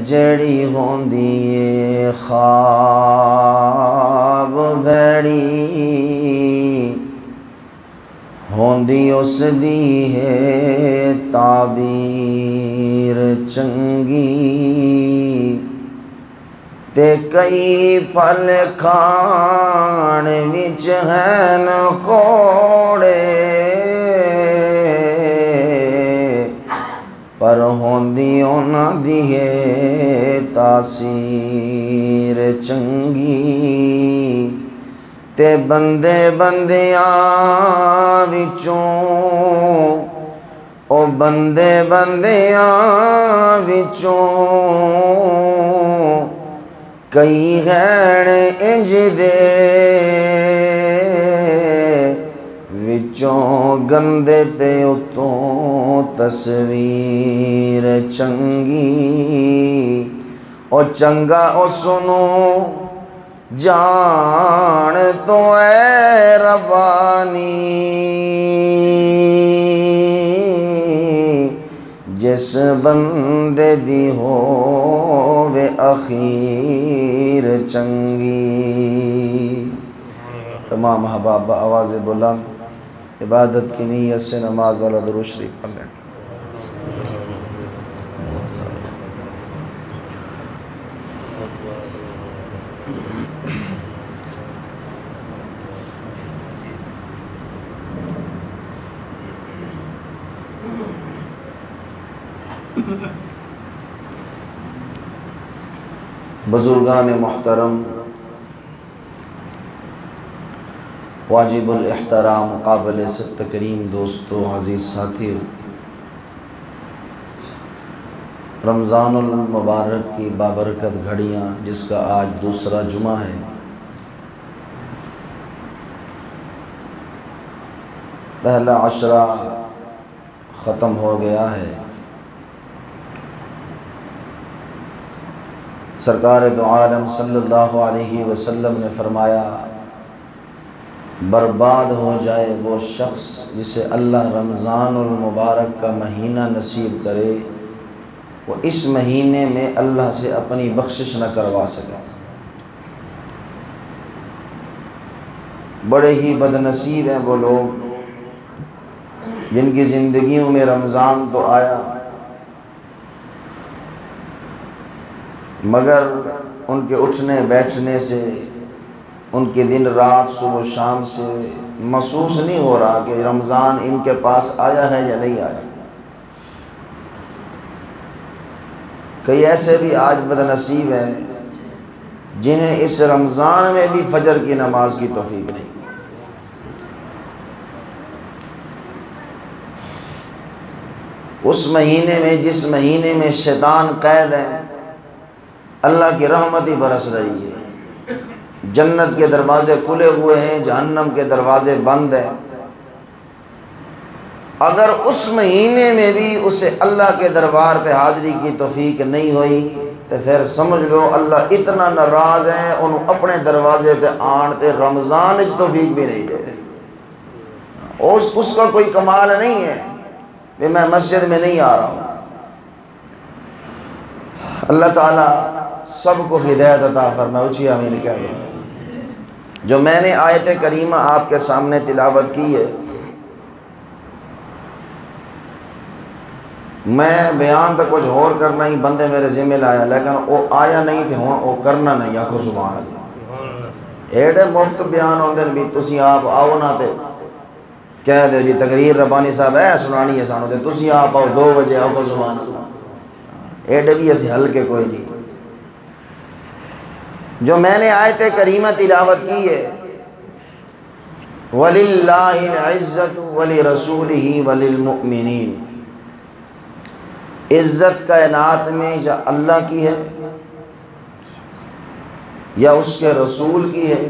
جڑی ہوندی خواب بھڑی ہوندی اس دی ہے تعبیر چنگی تے کئی پھل کھان وچ ہیں کوڑے پر ہوندی انہاں دی ہے تاثیر چنگی تے بندے بندیاں وچوں او بندے بندیاں وچوں کئی ہیں انج دے وچوں گندے تے اتوں تصویر چنگی او چنگا او سنو جان تو اے ربانی جس بندے دی ہووے اخیر چنگی۔ تمام احباب آواز بلند عبادت کی نیت سے نماز والا درود شریف پڑھ لیں۔ بزرگان محترم، واجب الاحترام، قابل تکریم دوستو، عزیز ساتھیو، رمضان المبارک کی بابرکت گھڑیاں جس کا آج دوسرا جمعہ ہے، پہلا عشرہ ختم ہو گیا ہے۔ سرکار دو عالم صلی اللہ علیہ وسلم نے فرمایا برباد ہو جائے وہ شخص جسے اللہ رمضان المبارک کا مہینہ نصیب کرے، وہ اس مہینے میں اللہ سے اپنی بخشش نہ کروا سکے۔ بڑے ہی بد نصیب ہیں وہ لوگ جن کی زندگیوں میں رمضان تو آیا مگر ان کے اٹھنے بیٹھنے سے، ان کے دن رات صبح و شام سے محسوس نہیں ہو رہا کہ رمضان ان کے پاس آیا ہے یا نہیں آیا۔ کئی ایسے بھی آج بد نصیب ہیں جنہیں اس رمضان میں بھی فجر کی نماز کی توفیق نہیں۔ اس مہینے میں جس مہینے میں شیطان قید ہے، اللہ کی رحمت ہی برس رہی ہے، جنت کے دروازے کھلے ہوئے ہیں، جہنم کے دروازے بند ہیں۔ اگر اس مہینے میں بھی اسے اللہ کے دربار پہ حاضری کی توفیق نہیں ہوئی تو پھر سمجھ لو اللہ اتنا ناراض ہے، انہوں اپنے دروازے تے آن تے رمضان اچ توفیق بھی نہیں دے رہے۔ اس کا کوئی کمال نہیں ہے کہ میں مسجد میں نہیں آ رہا ہوں۔ اللہ تعالیٰ سب کو ہدایت عطا فرمائے، اچھی آمین کہہ دو۔ جو میں نے آیت کریمہ آپ کے سامنے تلاوت کی ہے، میں بیان تو کچھ اور کرنا ہی بندے میرے ذمہ لایا، لیکن وہ آیا نہیں تھے ہوں وہ کرنا نہیں، آکھو سبحان اللہ۔ ایڈے مفت بیان ہوندے بھی تسی آپ آؤ نہ تے کہہ دے جی تقریر ربانی صاحب ہے سنانی ہے سانو تے تسی آپ آؤ 2 بجے آکھو سبحان اللہ۔ ایڈے بھی اسی ہلکے کوئی نہیں۔ جو میں نے آیت کریمہ تلاوت کی ہے، وَلِلَّهِ الْعِزَّةُ وَلِرَسُولِهِ وَلِلْمُؤْمِنِينَ، عزت کائنات میں یا اللہ کی ہے یا اس کے رسول کی ہے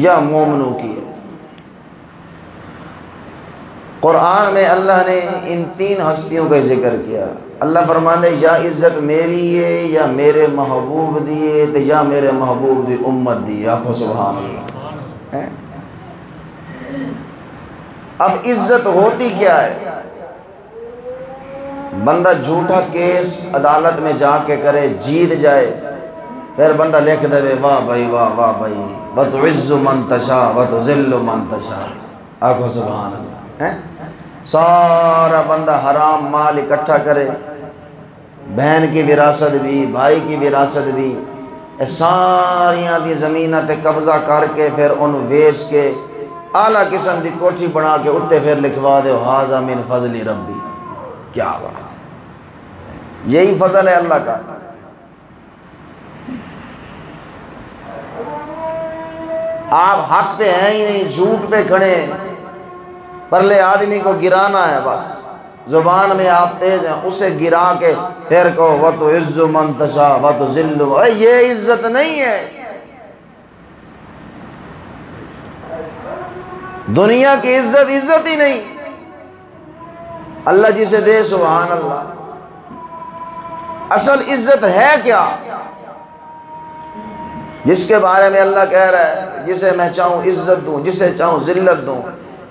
یا مومنوں کی ہے۔ قرآن میں اللہ نے ان 3 ہستیوں کا ذکر کیا۔ اللہ فرماندے یا عزت میری ہے یا میرے محبوب دیے یا میرے محبوب دی امت دی، آخو سبحان اللہ۔ اب عزت ہوتی کیا ہے؟ بندہ جھوٹا کیس عدالت میں جا کے کرے، جیت جائے، پھر بندہ لکھ دے واہ بھائی واہ واہ بھائی، وَتُعِزُّ مَن تَشَاءُ وَتُذِلُّ مَن تَشَاء، آگو سبحان اللہ ہے۔ سارا بندہ حرام مال اکٹھا کرے، بہن کی وراثت بھی، بھائی کی وراثت بھی، ساریاں دی زمینہ تے قبضہ کر کے پھر انہوں ویچ کے اعلیٰ قسم دی کوٹھی بنا کے اتے پھر لکھوا دے ھذا من فضل ربی۔ کیا بات ہے، یہی فضل ہے اللہ کا۔ آپ حق پہ ہیں ہی نہیں، جھوٹ پہ کھڑے ہیں، پرلے آدمی کو گرانا ہے بس، زبان میں آپ تیز ہیں، اسے گرا کے پھر کہو وَتُعِزُّ مَن تَشَاءُ وَتُذِلُّ، یہ عزت نہیں ہے۔ دنیا کی عزت عزت ہی نہیں، اللہ جسے دے سبحان اللہ۔ اصل عزت ہے کیا؟ جس کے بارے میں اللہ کہہ رہا ہے جسے میں چاہوں عزت دوں، جسے چاہوں ذلت دوں۔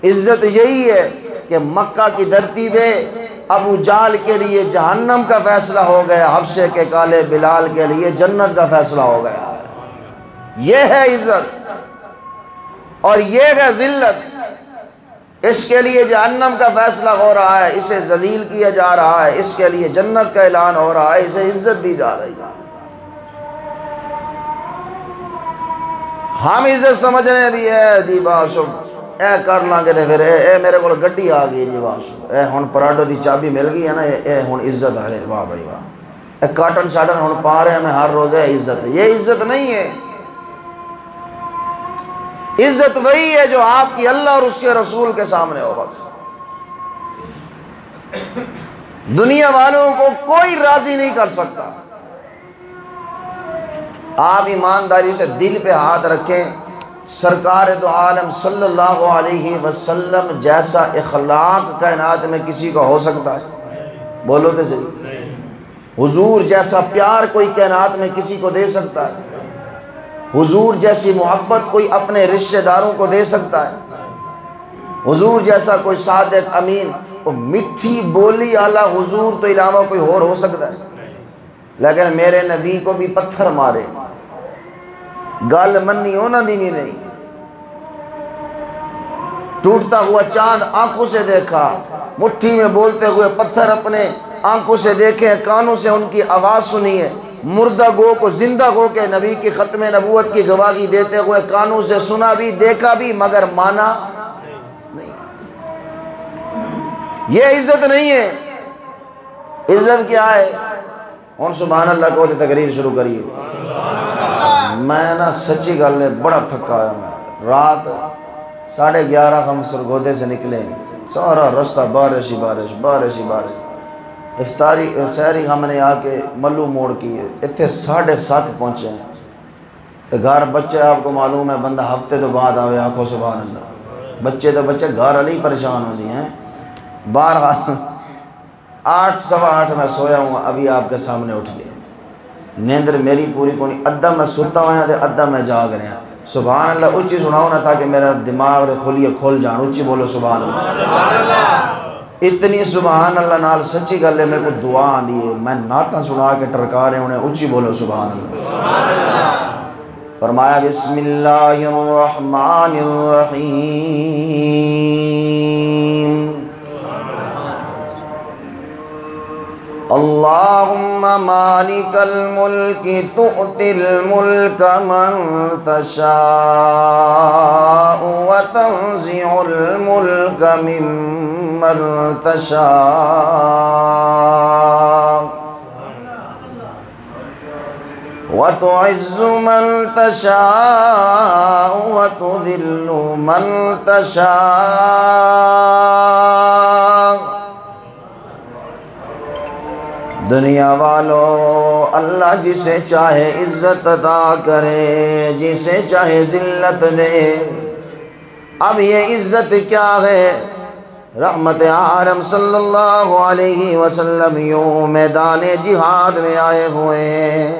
عزت یہی ہے کہ مکہ کی دھرتی پہ ابو جہل کے لیے جہنم کا فیصلہ ہو گیا، حبشے کے کالے بلال کے لیے جنت کا فیصلہ ہو گیا۔ یہ ہے عزت اور یہ ہے ذلت۔ اس کے لیے جہنم کا فیصلہ ہو رہا ہے، اسے ذلیل کیا جا رہا ہے، اس کے لیے جنت کا اعلان ہو رہا ہے، اسے عزت دی جا رہی ہے۔ ہم عزت سمجھ رہے ہیں بھی اے جی باشو اے کر لیں گے، پھر اے میرے کو گڈی آ گئی جی باشو، اے ہن پراڈو دی چابی مل گئی ہے نا، اے ہن عزت ہے، واہ بھائی واہ، اے کاٹن شاٹن ہن پا رہے ہیں میں ہر روز، ہے عزت۔ یہ عزت نہیں ہے۔ عزت وہی ہے جو آپ کی اللہ اور اس کے رسول کے سامنے ہو بس۔ دنیا والوں کو کوئی راضی نہیں کر سکتا۔ آپ ایمانداری سے دل پہ ہاتھ رکھیں، سرکار دو عالم صلی اللہ علیہ وسلم جیسا اخلاق کائنات میں کسی کا ہو سکتا ہے؟ بولو تو صحیح۔ حضور جیسا پیار کوئی کائنات میں کسی کو دے سکتا ہے؟ حضور جیسی محبت کوئی اپنے رشتہ داروں کو دے سکتا ہے؟ حضور جیسا کوئی صادق امین، وہ میٹھی بولی اعلیٰ حضور تو علاوہ کوئی اور ہو سکتا ہے؟ لیکن میرے نبی کو بھی پتھر مارے، گل منی ہونا دی بھی نہیں، ٹوٹتا ہوا چاند آنکھوں سے دیکھا، مٹھی میں بولتے ہوئے پتھر اپنے آنکھوں سے دیکھے، کانوں سے ان کی آواز سنی ہے، مردہ گو کو زندہ گو کے نبی کی ختم نبوت کی گواہی دیتے ہوئے کانوں سے سنا بھی دیکھا بھی مگر مانا نہیں۔ یہ عزت نہیں ہے۔ عزت کیا ہے؟ ہن سبحان اللہ کو تقریر شروع کریے۔ میں نا سچی گل ہے بڑا تھکا ہے، میں رات 11:30 ہم سرگودے سے نکلے، سارا رستہ بارش ہی بارش، بارش ہی بارش، افطاری سحری ہم نے آ کے ملو موڑ کی، اتنے 7:30 پہنچے ہیں تو گھر بچے آپ کو معلوم ہے بندہ ہفتے تو بعد آوے، آنکھوں سبحان اللہ، بچے تو بچے گھر علی پریشان ہو دیے ہیں۔ 8 سوا 8 میں سویا ہوں، ابھی آپ کے سامنے اٹھ گئے، نیندر میری پوری کونی، ادھا میں ستا ہوا ہے ادھا میں جاگ رہے ہیں۔ سبحان اللہ اچھی سناؤ نا تاکہ میرا دماغ کھلیے کھل جان، اچھی بولو سبحان اللہ۔ اتنی سبحان اللہ نال سچی گل ہے میرے کو دعا آندی ہے، میں نعتاں سنا کے ٹرکا رہے انہیں، اچھی بولو سبحان اللہ۔ فرمایا بسم اللہ الرحمن الرحیم، اللہم مالک الملک تؤتی الملک من تشاء وتنزع الملک ممن تشاء وتعز من تشاء وتذل من تشاء۔ دنیا والو اللہ جسے چاہے عزت عطا کرے، جسے چاہے ذلت دے۔ اب یہ عزت کیا ہے؟ رحمت عالم صلی اللہ علیہ وسلم یوں میدان جہاد میں آئے ہوئے ہیں،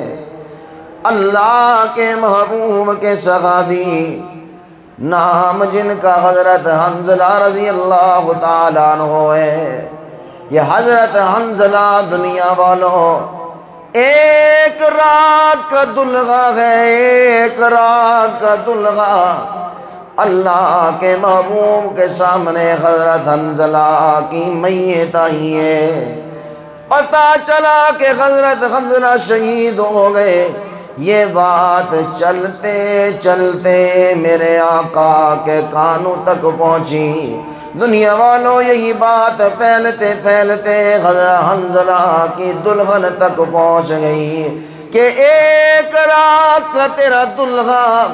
اللہ کے محبوب کے صحابی، نام جن کا حضرت حنظلہ رضی اللہ تعالیٰ عنہ ہے، یہ حضرت حنظلہ دنیا والوں ایک رات کا دلغا ہے، ایک رات کا دلغا۔ اللہ کے محبوب کے سامنے حضرت حنظلہ کی میت آئی ہے، پتہ چلا کہ حضرت حنظلہ شہید ہو گئے۔ یہ بات چلتے چلتے میرے آقا کے کانوں تک پہنچی۔ دنیا والوں یہی بات پھیلتے پھیلتے حضرت حنظلہ کی دلہن تک پہنچ گئی کہ ایک رات کا تیرا دلہا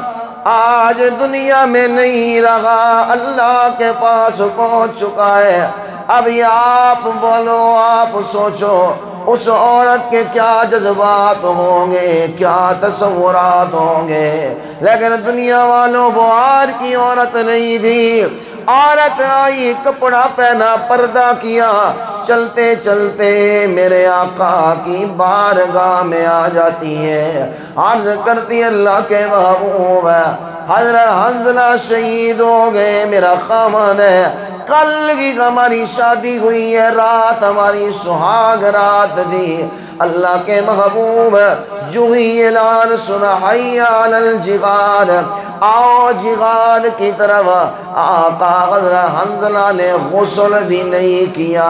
آج دنیا میں نہیں رہا، اللہ کے پاس پہنچ چکا ہے۔ اب یہ آپ بولو، آپ سوچو اس عورت کے کیا جذبات ہوں گے، کیا تصورات ہوں گے۔ لیکن دنیا والوں وہ آج کی عورت نہیں تھی۔ عورت آئی، کپڑا پہنا، پردہ کیا، چلتے چلتے میرے آقا کی بارگاہ میں آ جاتی ہے، عرض کرتی اللہ کے محبوب ہے حضرت حنظلہ شہید ہو گئے، میرا خامد ہے، کل کی ہماری شادی ہوئی ہے، رات ہماری سہاگ رات تھی۔ اللہ کے محبوب جو ہی اعلان سنا حی علی الجہاد، آؤ جہاد کی طرف، آقا حضرت حنظلہ نے غسل بھی نہیں کیا،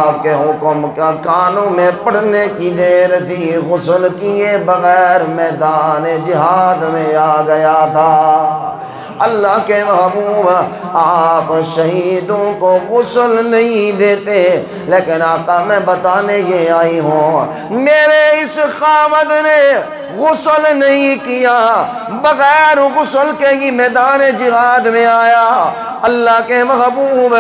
آپ کے حکم کا کانوں میں پڑھنے کی دیر تھی، غسل کیے بغیر میدان جہاد میں آ گیا تھا۔ اللہ کے محبوب آپ شہیدوں کو غسل نہیں دیتے، لیکن آقا میں بتانے یہ آئی ہوں میرے اس خامد نے غسل نہیں کیا، بغیر غسل کے ہی میدان جہاد میں آیا۔ اللہ کے محبوب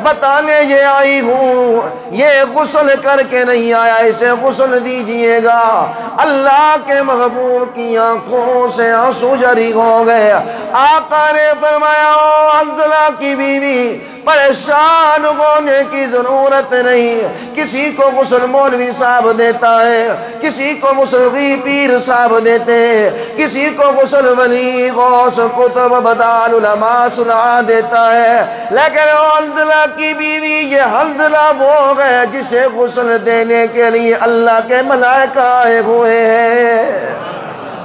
بتانے یہ آئی ہوں یہ غسل کر کے نہیں آیا، اسے غسل دیجئے گا۔ اللہ کے محبوب کی آنکھوں سے آنسو جاری ہو گئے۔ آقا نے فرمایا او حنظلہ کی بیوی، پریشان ہونے کی ضرورت نہیں، کسی کو غسل مولوی صاحب دیتا ہے، کسی کو غسل پیر صاحب دیتے، کسی کو غسل ولی غوث کتب بدال علماء سنا دیتا ہے، لیکن حنظلہ کی بیوی یہ حنظلہ وہ ہے جسے غسل دینے کے لیے اللہ کے ملائکہ آئے ہوئے ہیں۔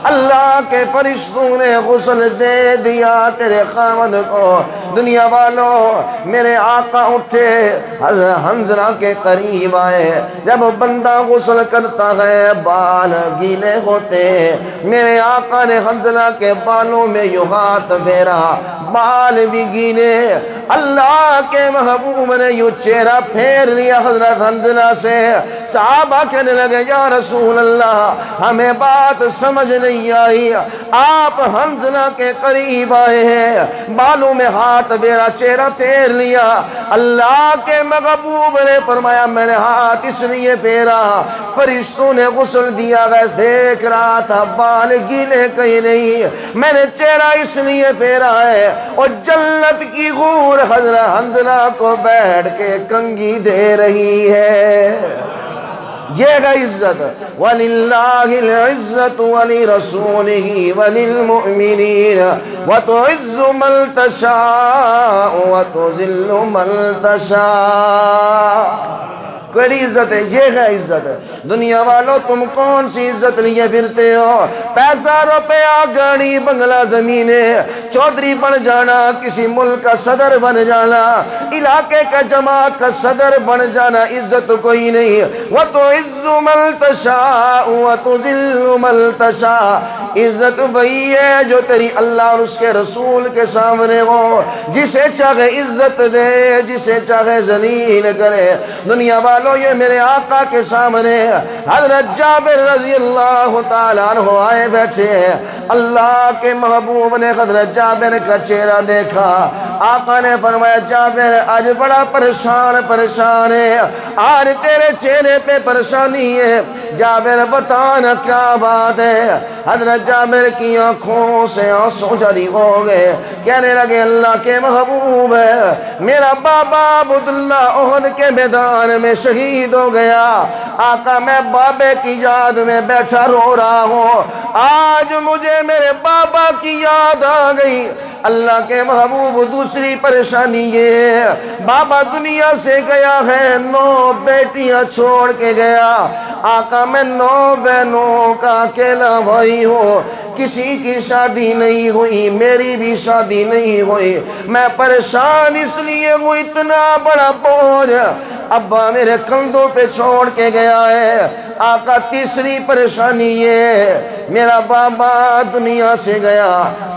اللہ کے فرشتوں نے غسل دے دیا تیرے خامد کو۔ دنیا والوں میرے آقا اٹھے، حضرت حنظلہ کے قریب آئے۔ جب بندہ غسل کرتا ہے بال گیلے ہوتے، میرے آقا نے حنظلہ کے بالوں میں یوں ہاتھ پھیرا، بال بھی گیلے۔ اللہ کے محبوب نے یوں چہرہ پھیر لیا حضرت حنظلہ سے۔ صحابہ کہنے لگے یا رسول اللہ ہمیں بات سمجھ نہیں آئی، آپ حنظلہ کے قریب آئے ہیں، بالوں میں ہاتھ میرا چہرہ پھیر لیا۔ اللہ کے محبوب نے فرمایا میں نے ہاتھ اس لیے پھیرا، فرشتوں نے غسل دیا گیس دیکھ رہا تھا بال گیلے کہیں نہیں، میں نے چہرہ اس لیے پھیرا ہے۔ اور جنت کی حور حضرت حنظلہ کو بیٹھ کے کنگھی دے رہی ہے۔ یہ ہے عزت، وَلِلَّهِ الْعِزَّةُ وَلِرَسُولِهِ وَلِلْمُؤْمِنِينَ وَتُعِزُّ مَن تَشَاءُ وَتُذِلُّ مَن تَشَاءُ۔ کڑی عزت ہے، یہ ہے عزت۔ دنیا والوں تم کون سی عزت لیے پھرتے ہو؟ پیسہ روپیہ گاڑی بنگلہ زمینیں، چودھری بن جانا، کسی ملک کا صدر بن جانا، علاقے کا جماعت کا صدر بن جانا عزت کوئی نہیں۔ وَتُعِزُّ مَن تَشَاءُ وَتُذِلُّ مَن تَشَاءُ۔ عزت وہی ہے جو تیری اللہ اور اس کے رسول کے سامنے ہو، جسے چاہے عزت دے، جسے چاہے ذلیل کرے۔ دنیا والوں یہ میرے آقا کے سامنے حضرت جابر رضی اللہ تعالیٰ عنہ آئے بیٹھے ہیں۔ اللہ کے محبوب نے حضرت جابر کا چہرہ دیکھا، آقا نے فرمایا جابر آج بڑا پریشان ہے، آج تیرے چہرے پہ پریشانی ہے، جابر بتانا کیا بات ہے۔ حضرت جابر کی آنکھوں سے آنسو جاری ہو گئے، کہنے لگے اللہ کے محبوب ہے میرا بابا عبداللہ احد کے میدان میں شہید ہو گیا، آقا میں بابے کی یاد میں بیٹھا رو رہا ہوں، آج مجھے میرے بابا کی یاد آ گئی، اللہ کے محبوب دوسری پریشانی یہ ہے، بابا دنیا سے گیا ہے، 9 بیٹیاں چھوڑ کے گیا۔ آقا میں 9 بہنوں کا اکیلا بھائی ہوں، کسی کی شادی نہیں ہوئی، میری بھی شادی نہیں ہوئی، میں پریشان اس لیے وہ اتنا بڑا بوجھ ابا میرے کندھوں پہ چھوڑ کے گیا ہے۔ آقا تیسری پریشانی یہ ہے، میرا بابا دنیا سے گیا،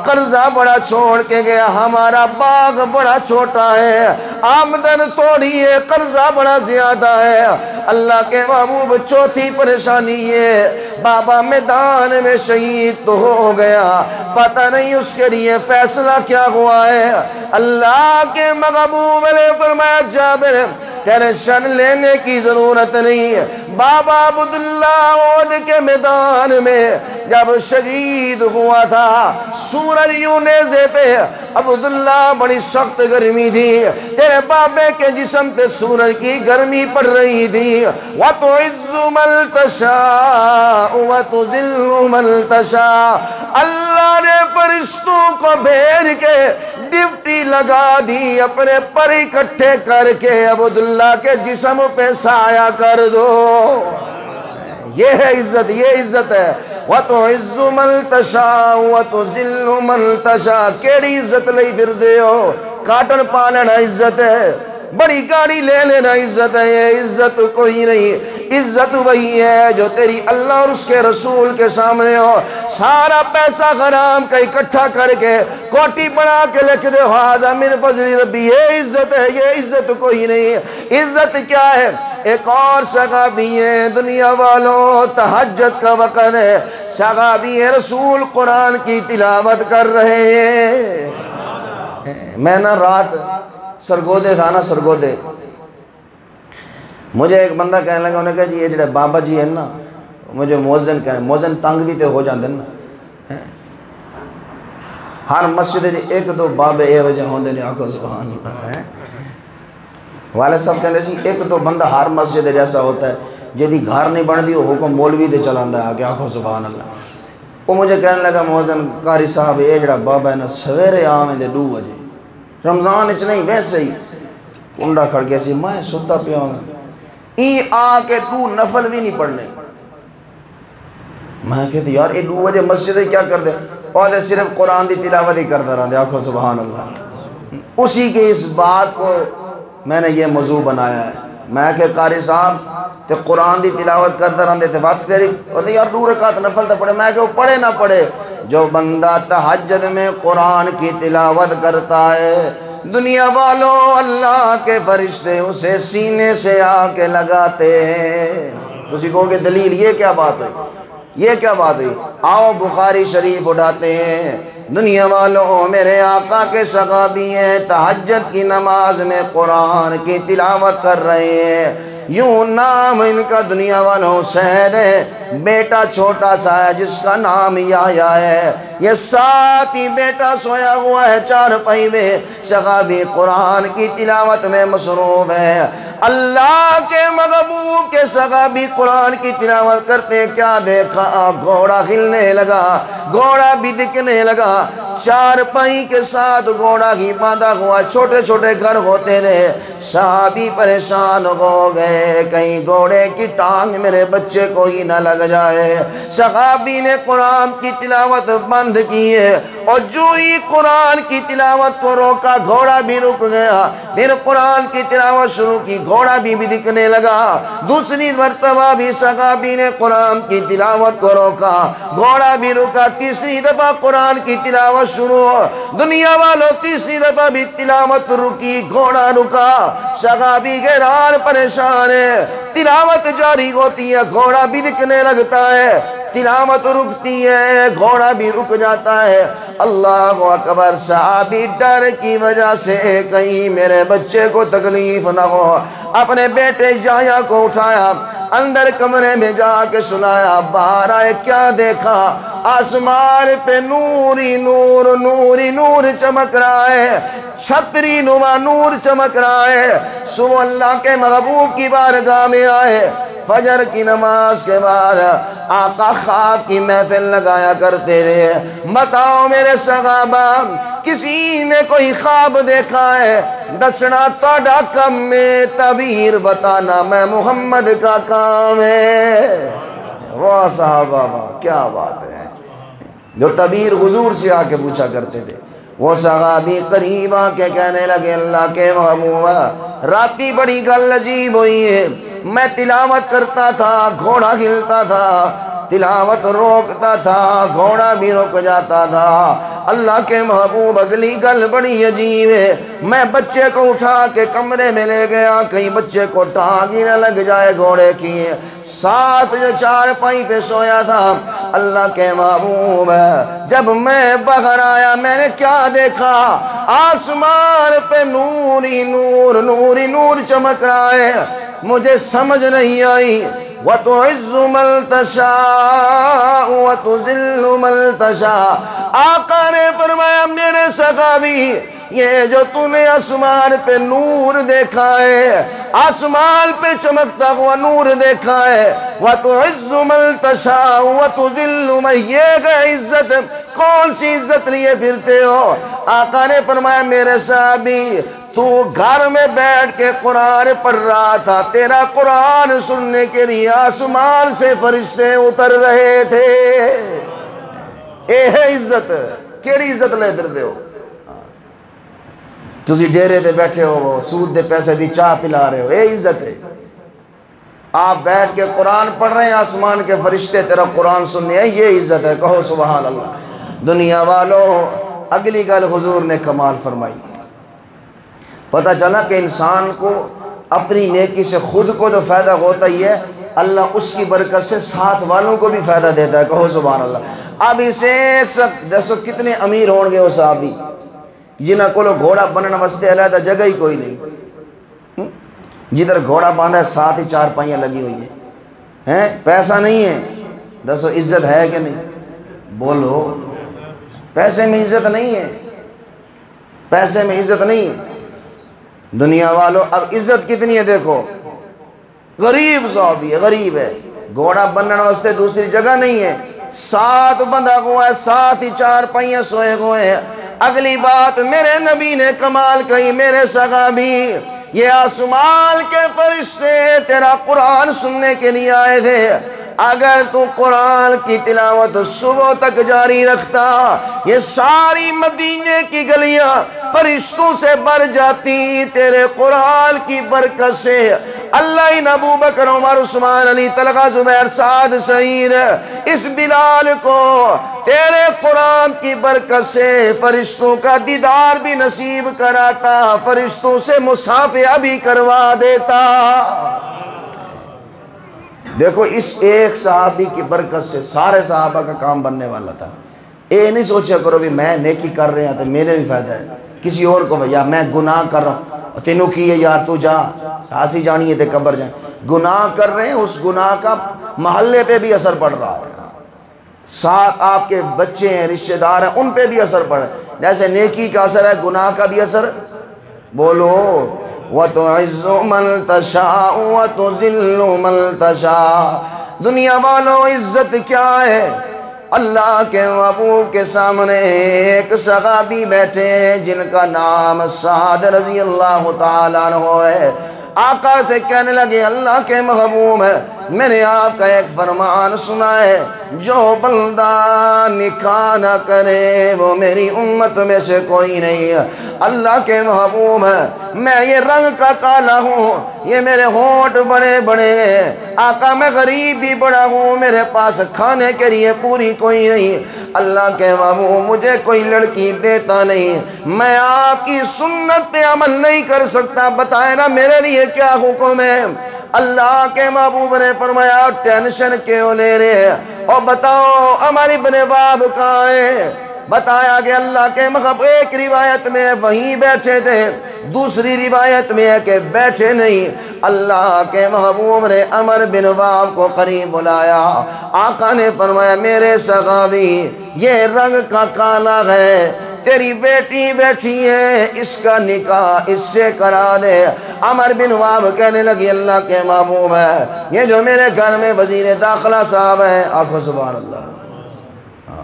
قرضہ بڑا چھوڑ کے گیا، ہمارا باغ بڑا چھوٹا ہے، آمدن تھوڑی ہے، قرضہ بڑا زیادہ ہے۔ اللہ کے محبوب چوتھی پریشانی یہ، بابا میدان میں شہید تو ہو گیا، پتہ نہیں اس کے لیے فیصلہ کیا ہوا ہے۔ اللہ کے محبوب نے فرمایا جابر ٹینشن لینے کی ضرورت نہیں ہے، بابا عبداللہ عہد کے میدان میں جب شہید ہوا تھا، سورج یوں نیزے پہ، عبداللہ بڑی سخت گرمی تھی، تیرے بابے کے جسم پہ سورج کی گرمی پڑ رہی تھی۔ وَتُعِزُّ مَن تَشَاءُ وَتُذِلُّ مَن تَشَاءُ، اللہ نے فرشتوں کو بھیج کے ڈیوٹی لگا دی، اپنے پر اکٹھے کر کے عبداللہ کے جسم پہ سایہ کر دو۔ یہ ہے عزت، یہ عزت ہے۔ وَتُعِزُّ مَن تَشَاءُ وَتُذِلُّ مَن تَشَاءُ، کیڑی عزت لئی پھر دے ہو؟ کاٹن پا لینا عزت ہے، بڑی گاڑی لے لینا عزت ہے، یہ عزت کوئی نہیں۔ عزت وہی ہے جو تیری اللہ اور اس کے رسول کے سامنے ہو، سارا پیسہ غرام کا اکٹھا کر کے کوٹی بنا کے لکھ دے ھذا من فضل ربی، یہ عزت ہے، یہ عزت کوئی نہیں۔ عزت کیا ہے؟ ایک اور صحابی ہے، دنیا والوں تہجد کا وقت ہے، صحابی رسول قرآن کی تلاوت کر رہے ہیں۔ میں نا رات سرگودے تھا نا، سرگودے، مجھے ایک بندہ کہنے لگا، انہوں نے کہا جی یہ جڑے بابا جی ہیں نا، مجھے موزن کہنے، موزن تنگ بھی تے ہو جاندے نا، ہر مسجد ایک دو بابے اے وجہ ہوندے نے، آکھو سبحان اللہ۔ والد صاحب کہنے سی ایک دو بندہ ہر مسجد جیسا ہوتا ہے، جدی گھر نہیں بن دی وہ حکم مولوی دے چلاندہ ہے، آگے آکھو سبحان اللہ۔ وہ مجھے کہنے لگا موزن قاری صاحب اے جڑا بابا ہے نا سویرے آویں دے 2 بجے، رمضان اچ نہیں ویسے ہی کنڈا کھڑ گیا سی، میں ستا پیا ہوں آ کے 2 نفل بھی نہیں پڑھنے۔ میں کہتے یار یہ 2 بجے مسجد کیا کر دے؟ اور صرف قرآن دی تلاوت ہی کرتا رہا دے، آکھو سبحان اللہ۔ اسی کے اس بات کو میں نے یہ موضوع بنایا ہے، میں کہ قاری صاحب تے قرآن دی تلاوت کرتا رہا دے تے وقت تیری اور یار 2 رکعت نفل تو پڑھے، میں کہ وہ پڑھے نہ پڑھے، جو بندہ تہجد میں قرآن کی تلاوت کرتا ہے، دنیا والوں اللہ کے فرشتے اسے سینے سے آ کے لگاتے ہیں۔ تسی کہو کہ دلیل یہ کیا بات ہے، یہ کیا بات ہے؟ آؤ بخاری شریف اٹھاتے ہیں، دنیا والوں میرے آقا کے صحابی ہیں، تہجد کی نماز میں قرآن کی تلاوت کر رہے ہیں، یوں نام ان کا دنیا والوں حسین ہے، بیٹا چھوٹا سا ہے جس کا نام یحییٰ ہے، یہ ساتھ ہی بیٹا سویا ہوا ہے چارپائی میں، صحابی قرآن کی تلاوت میں مصروف ہے۔ اللہ کے محبوب کے صحابی قرآن کی تلاوت کرتے کیا دیکھا؟ گھوڑا ہلنے لگا، گھوڑا بھی دکھنے لگا، چارپائی کے ساتھ گھوڑا ہی باندھا ہوا، چھوٹے چھوٹے گھر ہوتے تھے، صحابی پریشان ہو گئے، کہیں گھوڑے کی ٹانگ میرے بچے کو ہی نہ لگ جائے۔ صحابی نے قرآن کی تلاوت بند کی ہے، اور جو ہی قرآن کی تلاوت کو روکا گھوڑا بھی رک گیا، پھر قرآن کی تلاوت شروع کی، گھوڑا بھی دکھنے لگا، دوسری مرتبہ بھی صحابی نے قرآن کی تلاوت کو روکا، گھوڑا بھی رکا، تیسری دفعہ قرآن کی تلاوت شروع، دنیا والوں تیسری دفعہ بھی تلاوت رکی، گھوڑا رکا، صحابی حیران پریشان ہے، تلاوت جاری ہوتی ہے، گھوڑا بھی دکھنے لگتا ہے، تلاوت رکتی ہے، گھوڑا بھی رک جاتا ہے، اللہ اکبر۔ صحابی ڈر کی وجہ سے کہیں میرے بچے کو تکلیف نہ ہو، اپنے بیٹے یحییٰ کو اٹھایا، اندر کمرے میں جا کے سنایا، باہر آئے کیا دیکھا؟ آسمان پہ نوری نور نوری نور چمک رہا ہے، چھتری نما نور چمک رہا ہے۔ صبح اللہ کے محبوب کی بارگاہ میں آئے، فجر کی نماز کے بعد آقا خواب کی محفل لگایا کرتے تھے۔ بتاؤ میرے صحابہ، کسی نے کوئی خواب دیکھا ہے؟ دسنا توڑا کم میں، تعبیر بتانا میں محمد کا کام ہے۔ واہ صحابہ واہ، کیا بات ہے، جو تعبیر حضور سے آ کے پوچھا کرتے تھے۔ وہ صحابی قریب آ کے کہنے لگے اللہ کے محبوب، راتی بڑی گل عجیب ہوئی ہے، میں تلاوت کرتا تھا گھوڑا ہلتا تھا، تلاوت روکتا تھا گھوڑا بھی رک جاتا تھا۔ اللہ کے محبوب اگلی گل بڑی عجیب ہے، میں بچے کو اٹھا کے کمرے میں لے گیا، کہیں بچے کو ٹانگ ہی نہ لگ جائے گھوڑے کی، ساتھ جو چارپائی پہ سویا تھا۔ اللہ کے محبوب جب میں باہر آیا میں نے کیا دیکھا؟ آسمان پہ نوری نور نوری نور چمک رہا ہے، مجھے سمجھ نہیں آئی۔ وَتُعِزُّ مَن تَشَاءُ وَتُذِلُّ مَن تَشَاءُ۔ آقا نے فرمایا میرے صحابی، یہ جو تو نے آسمان پہ نور دیکھا ہے، آسمان پہ چمکتا ہوا نور دیکھا ہے، وَتُعِزُّ مَن تَشَاءُ وَتُذِلُّ مَن، یہ عزت کون سی عزت لیے پھرتے ہو؟ آقا نے فرمایا میرے صحابی، تو گھر میں بیٹھ کے قرآن پڑھ رہا تھا، تیرا قرآن سننے کے لیے آسمان سے فرشتے اتر رہے تھے۔ اے ہے عزت، کیڑی عزت لے پھر دے ہو؟ تسی ڈیرے دے بیٹھے ہو، سود دے پیسے دی چاہ پلا رہے ہو، اے عزت ہے؟ آپ بیٹھ کے قرآن پڑھ رہے ہیں، آسمان کے فرشتے تیرا قرآن سننے ہیں، یہ عزت ہے؟ کہو سبحان اللہ۔ دنیا والوں، اگلی گل حضور نے کمال فرمائی۔ پتہ چلا کہ انسان کو اپنی نیکی سے خود کو تو فائدہ ہوتا ہی ہے، اللہ اس کی برکت سے ساتھ والوں کو بھی فائدہ دیتا ہے، کہو سبحان اللہ۔ اب اسے ایک ساتھ دیکھو کتنے امیر ہون گے وہ صحابی جنہاں کو گھوڑا بننے واسطے علیحدہ جگہ ہی کوئی نہیں، جدھر گھوڑا باندھا ہے ساتھ ہی چار پائیاں لگی ہوئی ہیں، پیسہ نہیں ہے، دسو عزت ہے کہ نہیں؟ بولو، پیسے میں عزت نہیں ہے، پیسے میں عزت نہیں ہے۔ دنیا والوں اب عزت کتنی ہے دیکھو، غریب صحابی ہے، غریب ہے، گھوڑا بننے واسطے دوسری جگہ نہیں ہے، ساتھ بندہ ہوا ہے، ساتھ ہی چار پائیاں سوئے ہوئے ہیں۔ اگلی بات میرے نبی نے کمال کہی، میرے صحابی، یہ آسمان کے فرشتے تیرا قرآن سننے کے لیے آئے تھے، اگر تو قرآن کی تلاوت صبح تک جاری رکھتا، یہ ساری مدینے کی گلیاں فرشتوں سے بھر جاتی تیرے قرآن کی برکت سے۔ اللہ ان ابو بکر عمر عثمان علی طلحہ زبیر سعد سعید اس بلال کو تیرے قرآن کی برکت سے فرشتوں کا دیدار بھی نصیب کراتا، فرشتوں سے مصافحہ بھی کروا دیتا۔ دیکھو اس ایک صحابی کی برکت سے سارے صحابہ کا کام بننے والا تھا۔ اے نہیں سوچا کرو بھی میں نیکی کر رہے ہیں تو میرے بھی فائدہ ہے، کسی اور کو یا میں گناہ کر رہا ہوں تینوں کی ہے یار تو جا ساسی جانی ہے تے قبر جائیں، گناہ کر رہے ہیں، اس گناہ کا محلے پہ بھی اثر پڑ رہا ہے، ساتھ آپ کے بچے ہیں رشتہ دار ہیں ان پہ بھی اثر پڑ رہا ہے، جیسے نیکی کا اثر ہے گناہ کا بھی اثر۔ بولو وَتُعِزُّ مَن تَشَاءُ وَتُذِلُّ مَن تَشَاءُ۔ دنیا والوں عزت کیا ہے؟ اللہ کے محبوب کے سامنے ایک صحابی بیٹھے ہیں جن کا نام سعد رضی اللہ تعالیٰ عنہ ہے، آقا سے کہنے لگے اللہ کے محبوب ہے میں نے آپ کا ایک فرمان سنا ہے، جو بندہ نکاح نہ کرے وہ میری امت میں سے کوئی نہیں ہے۔ اللہ کے محبوب ہے میں یہ رنگ کا کالا ہوں، یہ میرے ہونٹ بڑے بڑے ہیں، آقا میں غریب بھی بڑا ہوں، میرے پاس کھانے کے لیے پوری کوئی نہیں، اللہ کے محبوب مجھے کوئی لڑکی دیتا نہیں، میں آپ کی سنت پہ عمل نہیں کر سکتا، بتائے نا میرے لیے کیا حکم ہے؟ اللہ کے محبوب نے فرمایا ٹینشن کیوں لے رہے ہیں، اور بتاؤ ہماری ابن باب کہاں ہے؟ بتایا کہ اللہ کے محبوب ایک روایت میں وہیں بیٹھے تھے، دوسری روایت میں ہے کہ بیٹھے نہیں، اللہ کے محبوب نے عمر بن واب کو قریب بلایا. آقا نے فرمایا میرے صحابی یہ رنگ کا کالا ہے، تیری بیٹی بیٹھی ہے، اس کا نکاح اس سے کرا دے. عمر بن واب کہنے لگی اللہ کے محبوب ہے، یہ جو میرے گھر میں وزیر داخلہ صاحب ہے، آخو سبحان اللہ،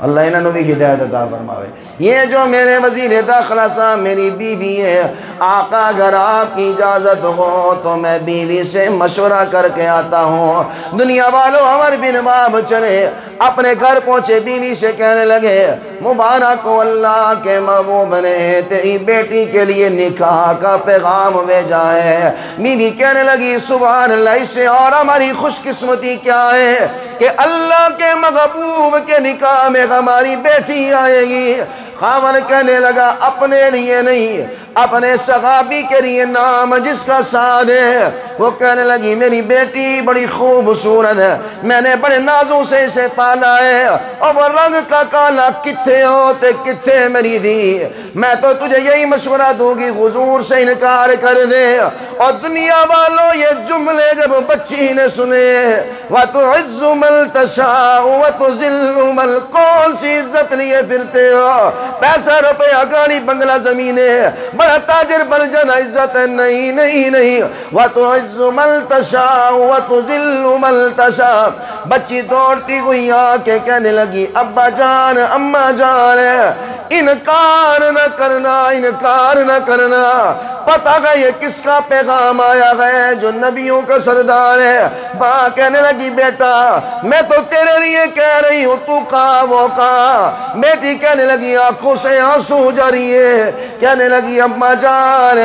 اللہ انہوں نے بھی ہدایت عطا فرماوے. یہ جو میرے وزیر داخلہ صاحب میری بیوی ہے، آقا اگر آپ کی اجازت ہو تو میں بیوی سے مشورہ کر کے آتا ہوں. دنیا والوں عمر بن واب چلے، اپنے گھر پہنچے، بیوی سے کہنے لگے مبارک ہو اللہ کے محبوب نے تیری بیٹی کے لیے نکاح کا پیغام بھیجا ہے. بیوی کہنے لگی سبحان اللہ، اس سے اور ہماری خوش قسمتی کیا ہے کہ اللہ کے محبوب کے نکاح میں ہماری بیٹی آئے گی. خاوند کہنے لگا اپنے لیے نہیں، اپنے صحابی کے لیے نام جس کا سعد ہے. وہ کہنے لگی میری بیٹی بڑی خوبصورت ہے، میں نے بڑے نازوں سے اسے پالا ہے، اور وہ رنگ کا کالا کتھے ہوتے کتھے میری دی. میں تو تجھے یہی مشورہ دوں گی حضور سے انکار کر دے. اور دنیا والوں یہ جملے جب بچی نے سنے، وَتُعِزُّ مَن تَشَاءُ وَتُذِلُّ مَن، کون سی عزت لیے پھرتے ہو؟ پیسہ روپیہ گاڑی بنگلہ زمینیں، بڑا تاجر بن جانا عزت ہے؟ نہیں نہیں نہیں. وَتُعِزُّ مَن تَشَاءُ وَتُذِلُّ مَن تَشَاءُ. بچی دوڑتی ہوئی آ کے کہنے لگی ابا جان اماں جان انکار نہ کرنا، انکار نہ کرنا. پتہ ہے یہ کس کا پیغام آیا ہے؟ جو نبیوں کا سردار ہے. ماں کہنے لگی بیٹا میں تو تیرے لیے کہہ رہی ہوں، تو کہاں وہ کہاں. بیٹی کہنے لگی آنکھوں سے آنسو جاری ہے، کہنے لگی اماں جان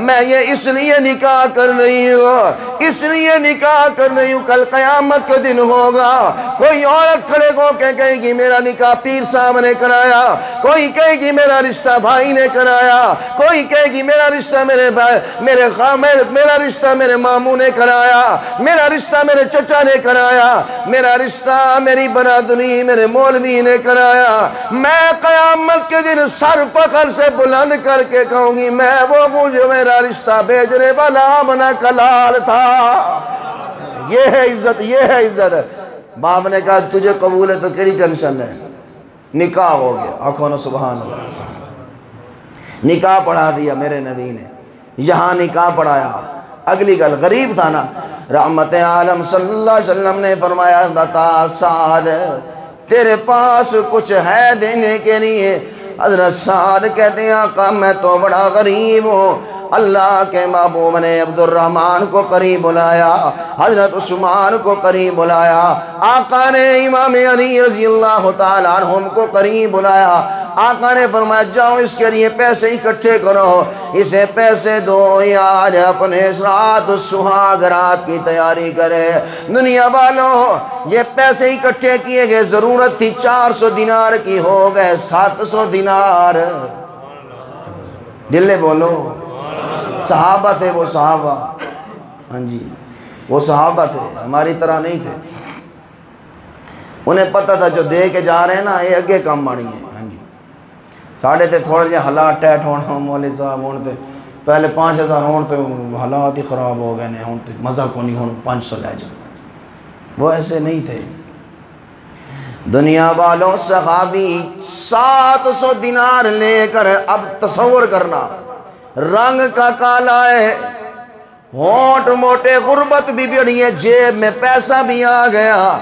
میں یہ اس لیے نکاح کر رہی ہوں، اس لیے نکاح کر رہی ہوں، کل قیامت کے دن ہوگا کوئی عورت کھڑے ہو کے کہے گی میرا نکاح پیر صاحب نے کرایا، کوئی کہے گی میرا رشتہ بھائی نے کرایا، کوئی کہے گی میرا رشتہ میرا رشتہ میرے ماموں نے کرایا، میرا رشتہ میرے چچا نے کرایا، میرا رشتہ میری برادری میرے مولوی نے کرایا. میں قیامت کے دن سر فخر سے بلند کر کے کہوں گی میں وہ ہوں جو میرا رشتہ بھیجنے والا آمنہ کا لال تھا. یہ ہے عزت، یہ ہے عزت. باپ نے کہا تجھے قبول ہے تو کیڑی ٹینشن ہے، نکاح ہو گیا. آنکھوں نے سبحان اللہ، نکاح پڑھا دیا میرے نبی نے. یہاں نکاح پڑھایا. اگلی گل غریب تھا نا، رحمت عالم صلی اللہ علیہ وسلم نے فرمایا بتا سعد تیرے پاس کچھ ہے دینے کے لیے؟ حضرت سعد کہتے ہیں آقا میں تو بڑا غریب ہوں. اللہ کے محبوب نے عبد الرحمن کو قریب بلایا، حضرت عثمان کو قریب بلایا، آقا نے امام علی رضی اللہ تعالیٰ عنہم کو قریب بلایا. آقا نے فرمایا جاؤ اس کے لیے پیسے اکٹھے کرو، اسے پیسے دو، آج اپنے رات سہاگ رات کی تیاری کرے. دنیا والوں یہ پیسے اکٹھے کیے گئے، ضرورت تھی 400 دینار کی، ہو گئے 700 دینار. دلے بولو، صحابہ تھے وہ، صحابہ، ہاں جی وہ صحابہ تھے، ہماری طرح نہیں تھے. انہیں پتہ تھا جو دے کے جا رہے ہیں نا یہ اگے کم آنی ہے. ہاں جی ساڑھے تے تھوڑے جہاں حالات ٹیٹ ہونا مولوی صاحب ہونے تے پہلے 5000 ہونے تے حالات ہی خراب ہو گئے ہیں، ہونے تے مزہ کو نہیں ہونے 500 لے جا. وہ ایسے نہیں تھے. دنیا والوں صحابی 700 دینار لے کر، اب تصور کرنا رنگ کا کالا ہے، ہونٹ موٹے، غربت بھی بڑی ہے، جیب میں پیسہ بھی آ گیا.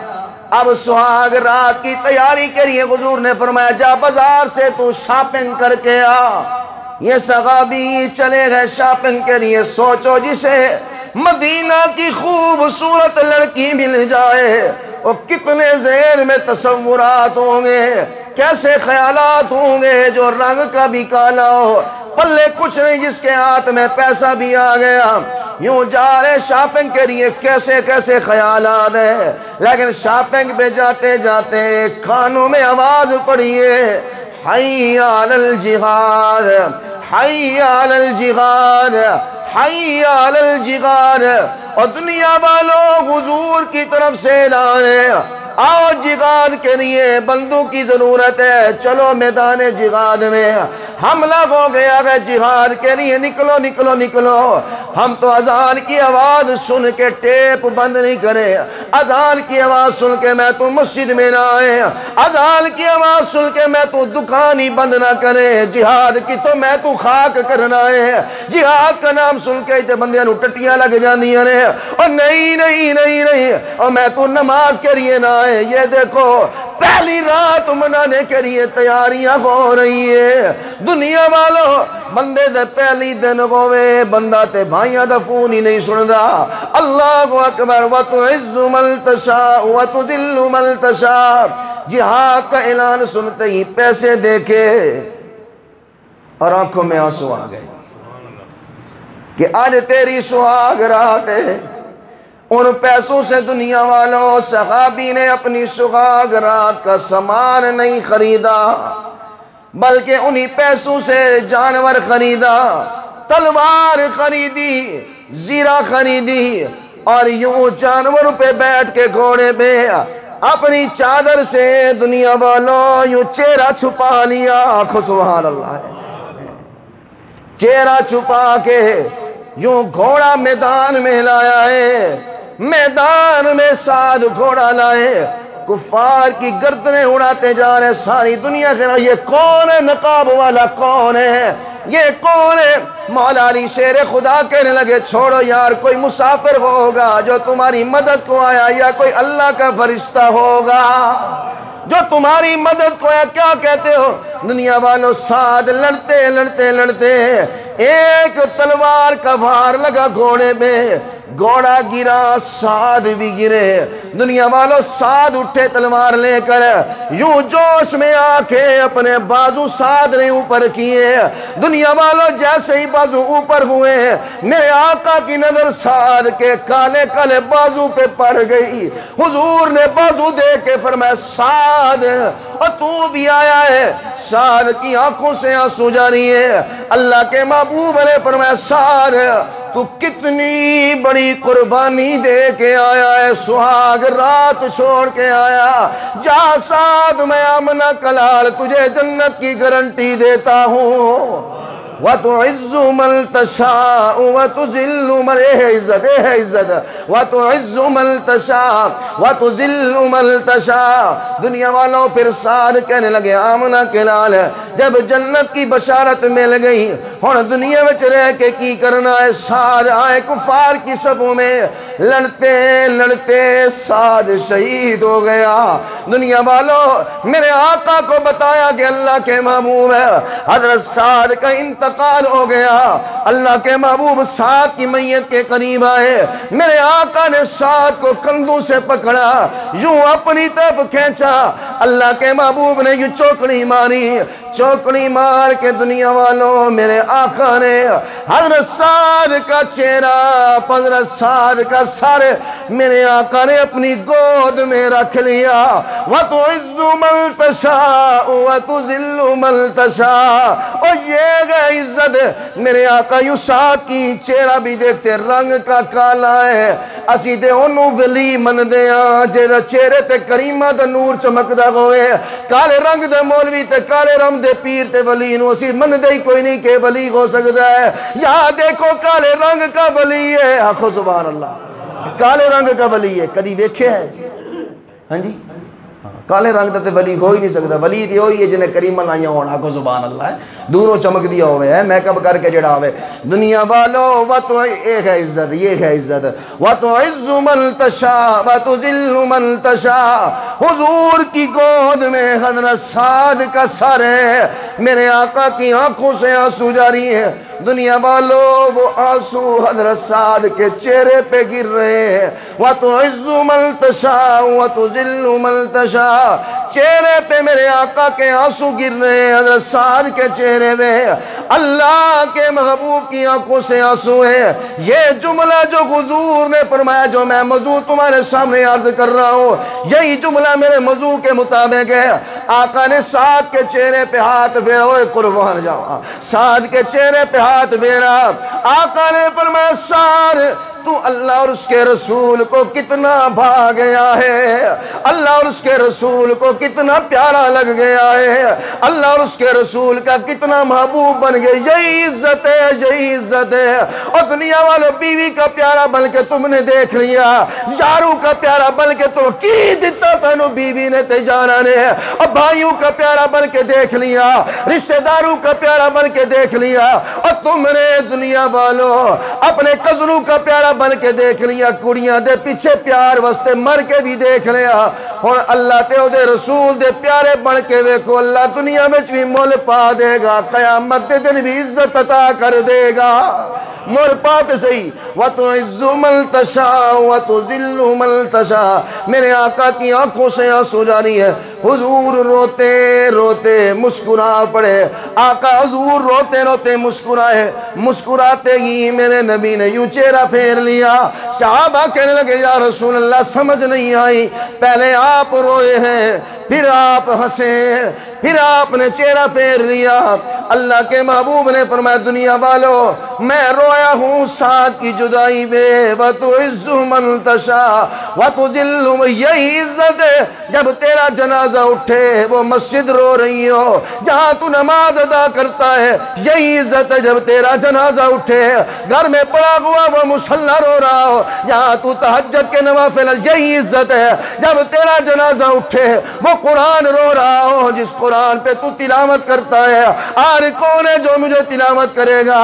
اب سہاگ رات کی تیاری کے لیے حضور نے فرمایا جا بازار سے تو شاپنگ کر کے آ. یہ صحابی چلے گئے شاپنگ کے لیے. سوچو جسے مدینہ کی خوبصورت لڑکی مل جائے وہ کتنے ذہن میں تصورات ہوں گے، کیسے خیالات ہوں گے. جو رنگ کا بھی کالا ہو، پلے کچھ نہیں، جس کے ہاتھ میں پیسہ بھی آ گیا، یوں جا رہے شاپنگ کے لیے، کیسے کیسے خیالات ہیں. لیکن شاپنگ پہ جاتے جاتے کانوں میں آواز پڑی ہے حی علی الجہاد، حی علی الجہاد، حی علی الجہاد. اور دنیا والوں حضور کی طرف سے اعلان ہے آؤ جہاد کے لیے بندوں کی ضرورت ہے، چلو میدان جہاد میں. حملہ ہو گیا ہے جہاد کے لیے، نکلو نکلو نکلو۔ ہم تو اذان کی آواز سن کے ٹیپ بند نہیں کرے، اذان کی آواز سن کے میں تو مسجد میں نہ آئے، اذان کی آواز سن کے میں تو دکان ہی بند نہ کرے، جہاد کی تو میں تو خاک کرنا ہے۔ جہاد کا نام سن کے تے بندیاں نو ٹٹیاں لگ جاندیاں نے، اور نہیں نہیں نہیں نہیں، اور میں تو نماز کے لیے نہ آئے۔ یہ دیکھو پہلی رات منانے کے لیے تیاریاں ہو رہی ہے۔ دنیا والوں بندے دے پہلی دن ہوئے، بندہ تے بھائیاں دا فون ہی نہیں سندا۔ اللہ اکبر، وَتُعِزُّ مَن تَشَاءُ وَتُذِلُّ مَن تَشَاءُ۔ جہاد کا اعلان سنتے ہی پیسے دیکھے اور آنکھوں میں آنسو آ گئے کہ آج تیری سہاگ رات ہے۔ ان پیسوں سے دنیا والوں صحابی نے اپنی سہاگ رات کا سامان نہیں خریدا، بلکہ انہی پیسوں سے جانور خریدا، تلوار خریدی، زیرہ خریدی، اور یوں جانوروں پہ بیٹھ کے گھوڑے پہ اپنی چادر سے دنیا والوں یوں چہرہ چھپا لیا۔ آنکھوں سبحان اللہ ہے، چہرہ چھپا کے یوں گھوڑا میدان میں لایا ہے، میدان میں سعد گھوڑا لائے، کفار کی گردنیں اڑاتے جا رہے، ساری دنیا کے یہ کون ہے؟ نقاب والا کون ہے؟ یہ کون ہے؟ مولا علی شیر خدا کہنے لگے چھوڑو یار، کوئی مسافر ہوگا جو تمہاری مدد کو آیا، یا کوئی اللہ کا فرشتہ ہوگا جو تمہاری مدد کو آیا۔ کیا کہتے ہو؟ دنیا والوں سعد لڑتے لڑتے لڑتے ایک تلوار کا وار لگا گھوڑے پہ، گھوڑا گرا، سعد بھی گرے۔ دنیا والوں سعد اٹھے تلوار لے کر، یوں جوش میں آ کے اپنے بازو سعد نے اوپر کیے۔ دنیا والوں جیسے ہی بازو اوپر ہوئے، میرے آقا کی نظر سعد کے کالے کالے بازو پہ پڑ گئی۔ حضور نے بازو دیکھ کے فرمایا سعد، اور تو بھی آیا ہے؟ سعد کی آنکھوں سے آنسو جاری ہے۔ اللہ کے محبوب نے فرمایا سعد تو کتنی بڑی قربانی دے کے آیا ہے، سہاگ رات چھوڑ کے آیا۔ جا سعد، میں آمنہ کلال تجھے جنت کی گارنٹی دیتا ہوں۔ وَتُعِزُّ مَن تَشَاءُ وَتُذِلُّ مَن، عزت وَتُعِزُّ مَن تَشَاءُ وَتُذِلُّ مَن تَشَاءُ۔ دنیا والوں پھر سعد کہنے لگے آمنہ کلال جب جنت کی بشارت مل گئی، ہن دنیا میں رہ کے کی کرنا ہے؟ سعد آئے کفار کی صفوں میں، لڑتے لڑتے سعد شہید ہو گیا۔ دنیا والوں میرے آقا کو بتایا کہ اللہ کے محبوب ہے، حضرت سعد کا انتقال ہو گیا۔ اللہ کے محبوب سعد کی میت کے قریب آئے، میرے آقا نے سعد کو کندھوں سے پکڑا، یوں اپنی طرف کھینچا۔ اللہ کے محبوب نے یوں چوکڑی ماری، چوکڑی مار کے دنیا والوں میرے آقا نے حضرت سعد کا چہرہ، حضرت سعد کا سر میرے آقا نے اپنی گود میں رکھ لیا۔ وَتُعِزُّ مَن تَشَاءُ وَتُذِلُّ مَن تَشَاءُ۔ اور یہ گئی عزت، میرے آقا یوں سعد کی چہرہ بھی دیکھتے رنگ کا کالا ہے، اسی تے انہوں ولی من دیاں جیدہ چہرے تے کریمہ دا نور چمکدہ ہوئے، کالے رنگ دے مولوی تے کالے رنگ دے پیر تے ولی نو اسی من دے کوئی نہیں کہ ولی ہو سکتا ہے۔ یہاں دیکھو کالے رنگ کا ولی ہے، آنکھو سبحان اللہ، کالے رنگ کا ولی ہے، کدی دیکھے ہے؟ ہاں جی، کالے رنگ تے ولی ہو ہی نہیں سکتا، ولی تے ہوئی ہے جنہیں کریمہ لائیاں ہونا، آنکھو سبحان اللہ ہے، دوروں چمک دیا ہوئے ہے، میک اپ کر کے جڑا ہوئے۔ دنیا والو یہ ہے عزت، یہ ہے عزت۔ وَتُعِزُّ مَن تَشَاءُ وَتُذِلُّ مَن تَشَاءُ۔ حضور کی گود میں حضرت سعد کا سر ہے، میرے آقا کی آنکھوں سے آنسو جاری ہے۔ دنیا والو وہ آنسو حضرت سعد کے چہرے پہ گر رہے ہیں۔ وَتُعِزُّ مَن تَشَاءُ وَتُذِلُّ مَن تَشَاءُ۔ چہرے پہ میرے آقا کے آنسو گر رہے ہیں، حضرت سعد کے چہرے میں اللہ کے محبوب کی آنکھوں سے آنسو ہے۔ یہ جملہ جو حضور نے فرمایا، جو میں موضوع تمہارے سامنے عرض کر رہا ہوں، یہی جملہ میرے موضوع کے مطابق ہے۔ آقا نے سعد کے چہرے پہ ہاتھ پھیرا، اوے قربان جاؤں، سعد کے چہرے پہ ہاتھ پھیرا، آقا نے فرمایا سعد تو تو اللہ اور اس کے رسول کو کتنا بھا گیا ہے، اللہ اور اس کے رسول کو کتنا پیارا لگ گیا ہے، اللہ اور اس کے رسول کا کتنا محبوب بن گیا. یہی عزت ہے، یہی عزت ہے. اور دنیا والوں بیوی کا پیارا بن کے تم نے دیکھ لیا، یاروں کا پیارا بن کے تو کی دیتا تھا بیوی نے تجارہ نے، اور بھائیوں کا پیارا بن کے دیکھ لیا، رشتہ داروں کا پیارا بن کے دیکھ لیا، اور تم نے دنیا والوں اپنے کزنوں کا پیارا بن کے دیکھ لیا، کڑیاں دے پیچھے پیار واسطے مر کے بھی دیکھ لیا. اور اللہ تے دے رسول دے پیارے بن کے ویکھو، اللہ دنیا میں بھی مول پا دے گا، قیامت دے دن بھی عزت عطا کر دے گا. مول پاتے صحیح. وَتُعِزُّ مَن تَشَاءُ وَتُذِلُّ مَن تَشَاءُ. میرے آقا کی آنکھوں سے آنسو جاری ہے. حضور روتے روتے مسکرا پڑے. آقا حضور روتے روتے مسکرائے. مسکراتے ہی میرے نبی نے یوں چہرہ پھیر لیا. صحابہ کہنے لگے یا رسول اللہ سمجھ نہیں آئی، پہلے آپ روئے ہیں پھر آپ ہنسے پھر آپ نے چہرہ پھیر لیا. اللہ کے محبوب نے فرمایا دنیا والوں میں رویا ہوں ساتھ کی جدائی میں. وَتُعِزُّ مَن تَشَاءُ وَتُذِلُّ. یہی عزت ہے جب تیرا جنازہ اٹھے وہ مسجد رو رہی ہو جہاں تو نماز ادا کرتا ہے. یہی عزت ہے جب تیرا جنازہ اٹھے گھر میں پڑا ہوا وہ مصلی رو رہا ہو جہاں تو تہجد کے نوافل. یہی عزت ہے جب تیرا جنازہ اٹھے وہ قرآن رو رہا ہو جس قرآن پہ تو تلاوت کرتا ہے. آر کون ہے جو مجھے تلاوت کرے گا.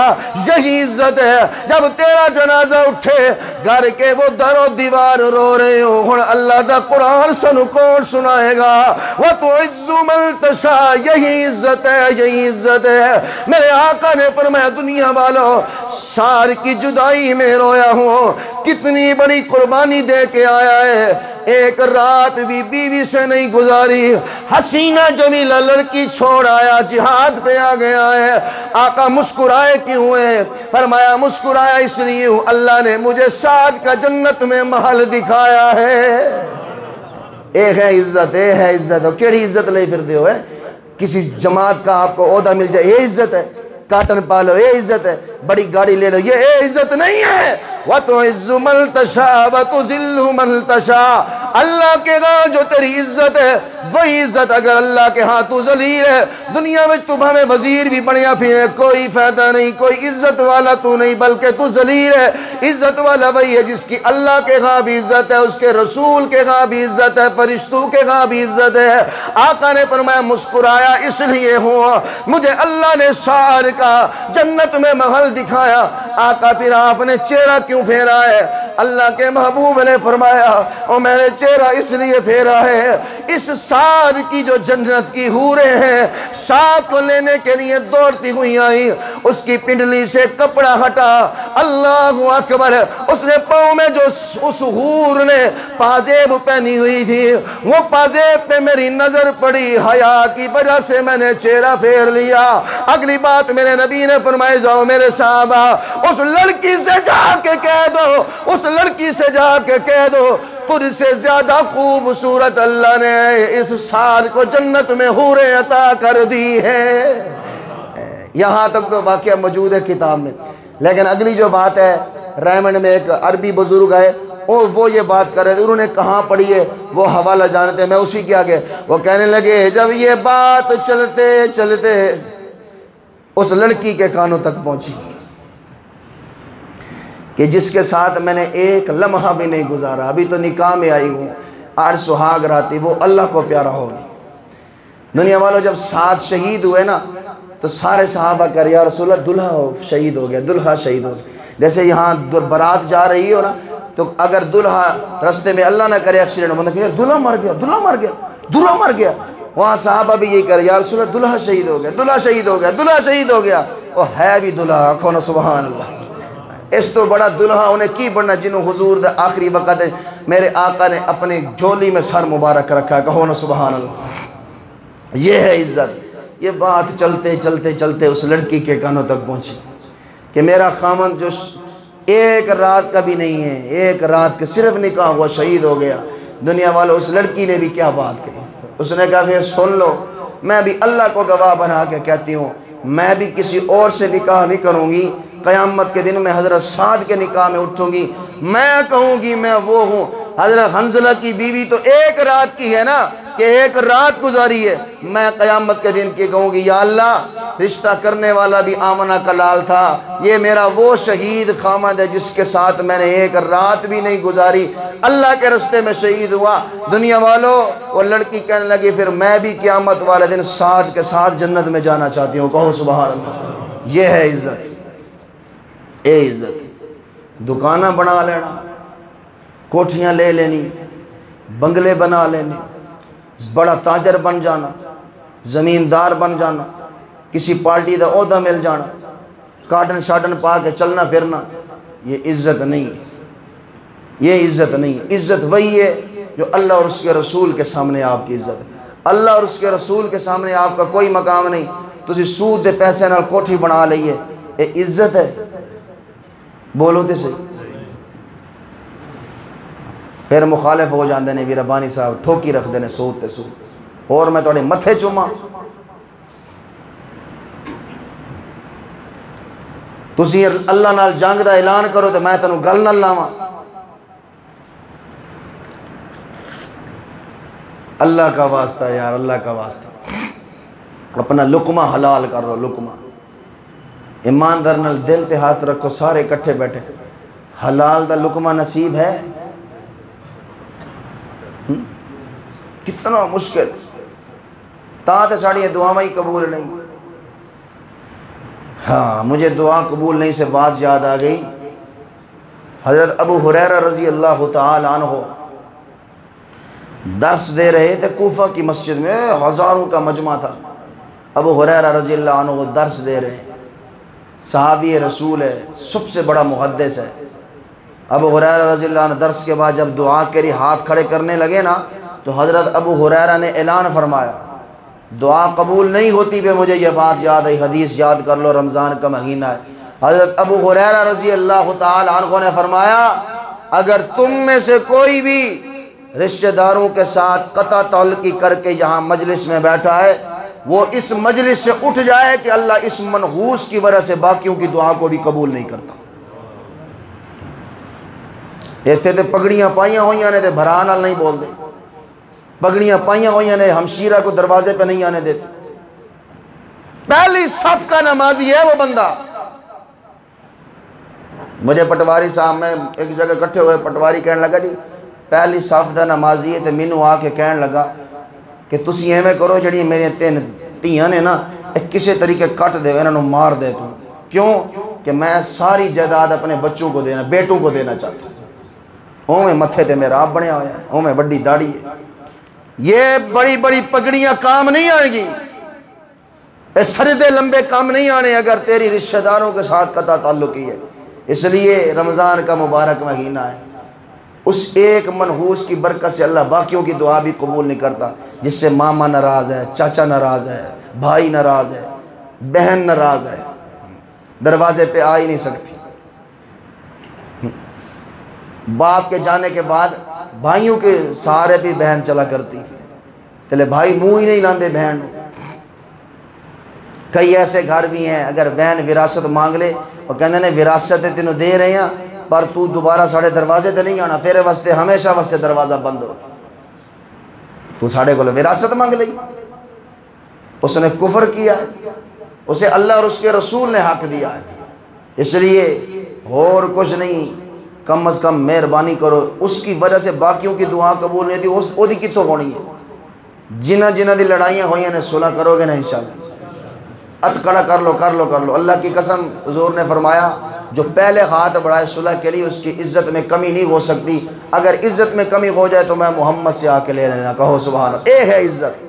یہی عزت ہے جب تیرا جنازہ اٹھے گھر کے وہ در و دیوار رو رہے ہو ہن اللہ دا قرآن سنو کون سنائے گا. وَتُعِزُّ مَن تَشَاءُ. یہی عزت ہے، یہی عزت ہے. میرے آقا نے فرمایا دنیا والوں سار کی جدائی میں رویا ہوں. کتنی بڑی قربانی دے کے آیا ہے، ایک رات بھی بیوی سے نہیں گزاری. حسینہ جمیلہ لڑکی چھوڑ آیا، جہاد پہ آ گیا ہے. آقا مسکرائے کیوں ہے؟ فرمایا مسکرایا اس لیے ہوں اللہ نے مجھے سعد کا جنت میں محل دکھایا ہے. ایک ہے عزت، ایک ہے عزت. کیڑی عزت لے پھر دے ہوئے؟ کسی جماعت کا آپ کو عہدہ مل جائے یہ عزت ہے؟ کاٹن پالو یہ عزت ہے؟ بڑی گاڑی لے لو یہ عزت نہیں ہے. وَتُعِزُّ مَن تَشَاءُ وَتُذِلُّ مَن تَشَاءُ. اللہ کے ہاں جو تیری عزت ہے وہی عزت اگر اللہ کے ہاں تو ذلیل ہے. دنیا میں تم ہمیں وزیر بھی بنیا پھر کوئی فائدہ نہیں، کوئی عزت والا تو نہیں بلکہ تو ذلیل ہے. عزت والا وہی ہے جس کی اللہ کے ہاں بھی عزت ہے، اس کے رسول کے ہاں بھی عزت ہے، فرشتوں کے ہاں بھی عزت ہے. آقا نے فرمایا مسکرایا اس لیے ہوں مجھے اللہ نے سار کا جنت میں محل دکھایا. آقا پھر آپ نے چہرہ کیوں پھیرا ہے؟ اللہ کے محبوب نے فرمایا اور میں نے چہرہ اس لیے پھیرا ہے اس سعد کی جو جنت کی حوریں ہیں سعد کو لینے کے لیے دوڑتی ہوئی آئی. اس کی پنڈلی سے کپڑا ہٹا، اللہ اکبر. اس نے پاؤں میں جو اس حور نے پازیب پہنی ہوئی تھی وہ پازیب پہ میری نظر پڑی، حیا کی وجہ سے میں نے چہرہ پھیر لیا. اگلی بات میرے نبی نے فرمایا جاؤ میرے صحابہ اس لڑکی سے جا کے کہہ دو، اس لڑکی سے جا کے کہہ دو تجھ سے زیادہ خوبصورت اللہ نے اس سعد کو جنت میں حوریں عطا کر دی ہے. یہاں تک تو واقعہ موجود ہے کتاب میں، لیکن اگلی جو بات ہے ریمنڈ میں ایک عربی بزرگ ہے اور وہ یہ بات کر رہے تھے، انہوں نے کہاں پڑھی ہے وہ حوالہ جانتے ہیں، میں اسی کے آگے. وہ کہنے لگے جب یہ بات چلتے چلتے اس لڑکی کے کانوں تک پہنچی کہ جس کے ساتھ میں نے ایک لمحہ بھی نہیں گزارا، ابھی تو نکاح میں آئی ہوں، آج سہاگ راتی، وہ اللہ کو پیارا ہوگی. دنیا والوں جب سعد شہید ہوئے نا تو سارے صحابہ کہہ رہے یا رسول اللہ دلہا شہید ہو گیا، دلہا شہید ہو گیا. جیسے یہاں برات جا رہی ہو نا تو اگر دلہا رستے میں اللہ نہ کرے ایکسیڈنٹ بندہ کہ دلہا مر گیا، دلہا مر گیا، دلہا مر گیا. وہاں صحابہ بھی یہی کہہ رہے یا رسول اللہ دلہا شہید ہو گیا، دلہا شہید ہو گیا، دلہا شہید ہو گیا. وہ ہے بھی دلہا، آنکھوں نا سبحان اللہ. اس تو بڑا دلہا انہیں کی بڑھنا جنہوں حضور دے آخری وقت میرے آقا نے اپنی جھولی میں سر مبارک رکھا، کہو نا سبحان اللہ. یہ ہے عزت. یہ بات چلتے چلتے چلتے اس لڑکی کے کانوں تک پہنچی کہ میرا خامن جو ایک رات کا بھی نہیں ہے، ایک رات کے صرف نکاح ہوا شہید ہو گیا. دنیا والوں اس لڑکی نے بھی کیا بات کہی، اس نے کہا پھر سن لو میں بھی اللہ کو گواہ بنا کے کہتی ہوں میں بھی کسی اور سے نکاح نہیں کروں گی قیامت کے دن میں حضرت سعد کے نکاح میں اٹھوں گی، میں کہوں گی میں وہ ہوں۔ حضرت حنظلہ کی بیوی تو ایک رات کی ہے نا کہ ایک رات گزاری ہے، میں قیامت کے دن کی کہوں گی یا اللہ رشتہ کرنے والا بھی آمنہ کا لال تھا، یہ میرا وہ شہید خامد ہے جس کے ساتھ میں نے ایک رات بھی نہیں گزاری، اللہ کے رستے میں شہید ہوا۔ دنیا والوں وہ لڑکی کہنے لگی پھر میں بھی قیامت والے دن سعد کے ساتھ جنت میں جانا چاہتی ہوں، کہو سبحان اللہ۔ یہ ہے عزت، اے عزت۔ دکانہ بنا لینا، کوٹھیاں لے لینی، بنگلے بنا لینے، بڑا تاجر بن جانا، زمیندار بن جانا، کسی پارٹی دا عہدہ مل جانا، کاٹن شاٹن پا کے چلنا پھرنا، یہ عزت نہیں ہے، یہ عزت نہیں ہے۔ عزت وہی ہے جو اللہ اور اس کے رسول کے سامنے آپ کی عزت ہے۔ اللہ اور اس کے رسول کے سامنے آپ کا کوئی مقام نہیں۔ تسی سود دے پیسے نال کوٹھی بنا لئیے، یہ عزت ہے؟ بولو تے صحیح۔ پھر مخالف ہو جاندے نے بھی ربانی صاحب ٹھوکی رکھ دینے سود تے سود، اور میں توڑے متھے چوما۔ تسی اللہ نال جنگ دا اعلان کرو تو میں تنوں گل نہ لاواں۔ اللہ کا واسطہ یار، اللہ کا واسطہ، اپنا لقمہ حلال کر لو، لقمہ ایماندار نال دل تے ہاتھ رکھو، سارے کٹھے بیٹھے، حلال دا لقمہ نصیب ہے؟ کتنا مشکل، تے ساڑی دعاواں ہی قبول نہیں۔ ہاں مجھے دعا قبول نہیں سے بات یاد آ گئی، حضرت ابو ہریرہ رضی اللہ تعالی عنہ درس دے رہے تھے کوفہ کی مسجد میں، ہزاروں کا مجمع تھا۔ ابو ہریرہ رضی اللہ عنہ درس دے رہے ہیں، صحابی رسول ہے، سب سے بڑا محدث ہے۔ ابو ہریرہ رضی اللہ عنہ درس کے بعد جب دعا کری ہاتھ کھڑے کرنے لگے نا تو حضرت ابو ہریرہ نے اعلان فرمایا دعا قبول نہیں ہوتی بے مجھے یہ بات یاد آئی، حدیث یاد کر لو، رمضان کا مہینہ ہے۔ حضرت ابو ہریرہ رضی اللہ تعالی عنہ نے فرمایا اگر تم میں سے کوئی بھی رشتہ داروں کے ساتھ قطع تعلقی کر کے یہاں مجلس میں بیٹھا ہے وہ اس مجلس سے اٹھ جائے کہ اللہ اس منحوس کی وجہ سے باقیوں کی دعا کو بھی قبول نہیں کرتا۔ ایتھے تے پگڑیاں پائیاں ہوئیاں نے تے بھران نال نہیں بول دے، پگڑیاں پائیاں ہوئیاں نے ہمشیرہ کو دروازے پہ نہیں آنے دیتے۔ پہلی صف کا نمازی ہے وہ بندہ۔ مجھے پٹواری صاحب میں ایک جگہ کٹھے ہوئے، پٹواری کہنے لگا جی پہلی صف دا نمازی ہے، تے مینوں آ کے کہنے لگا کہ تسی ایویں کرو جڑی میرے تین تیاں نے نا کسی طریقے کٹ دے انہوں مار دے تو، کیوں کہ میں ساری جائیداد اپنے بچوں کو دینا، بیٹوں کو دینا چاہتا ہوں۔ اوہ متھے تے میرا آپ بنیا ہوا ہے، اوہ بڑی داڑھی ہے۔ یہ بڑی بڑی پگڑیاں کام نہیں آئے گی، سردے لمبے کام نہیں آنے اگر تیری رشتہ داروں کے ساتھ قطع تعلقی ہے۔ اس لیے رمضان کا مبارک مہینہ ہے، اس ایک منحوس کی برکت سے اللہ باقیوں کی دعا بھی قبول نہیں کرتا، جس سے ماما ناراض ہے، چاچا ناراض ہے، بھائی ناراض ہے، بہن ناراض ہے، دروازے پہ آ ہی نہیں سکتی۔ باپ کے جانے کے بعد بھائیوں کے سارے بھی بہن چلا کرتی تلے بھائی منہ ہی نہیں لاندے بہن۔ کئی ایسے گھر بھی ہیں اگر بہن وراثت مانگ لے وہ کہنے نے وراثت تینوں دے رہے ہیں پر تو دوبارہ ساڑھے دروازے تے نہیں آنا، تیرے واسطے ہمیشہ واسطے دروازہ بند ہو، تو ساڑھے کو وراثت مانگ لئی۔ اس نے کفر کیا ہے، اسے اللہ اور اس کے رسول نے حق دیا ہے، اس لیے اور کچھ نہیں، کم از کم مہربانی کرو، اس کی وجہ سے باقیوں کی دعا قبول نہیں تھی، وہ دی کتوں ہونی ہے۔ جنہ دی لڑائیاں ہوئیں نے صلح کرو گے نا انشاءاللہ، کڑا کر لو۔ اللہ کی قسم حضور نے فرمایا جو پہلے ہاتھ بڑھائے صلح کے لیے اس کی عزت میں کمی نہیں ہو سکتی، اگر عزت میں کمی ہو جائے تو میں محمد سے آ کے لے لینا، کہو سبحان اللہ۔ اے ہے عزت،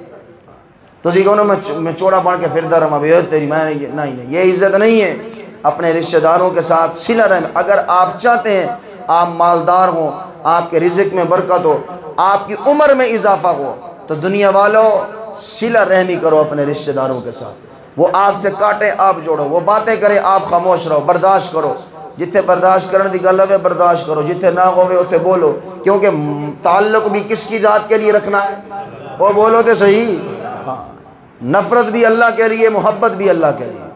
تو اسی کہو میں چوڑا بن کے پھر رہا بھی تیری میں نہیں، یہ عزت نہیں ہے۔ اپنے رشتہ داروں کے ساتھ صلہ رحم، اگر آپ چاہتے ہیں آپ مالدار ہوں، آپ کے رزق میں برکت ہو، آپ کی عمر میں اضافہ ہو، تو دنیا والوں صلہ رحمی کرو اپنے رشتہ داروں کے ساتھ۔ وہ آپ سے کاٹیں آپ جوڑو، وہ باتیں کریں آپ خاموش رہو، برداشت کرو، جتھے برداشت کرنے دی گل ہوئے برداشت کرو، جتھے نہ ہوئے اتھے بولو، کیونکہ تعلق بھی کس کی ذات کے لیے رکھنا ہے، وہ بولو تے صحیح۔ نفرت بھی اللہ کے لیے، محبت بھی اللہ کے لیے،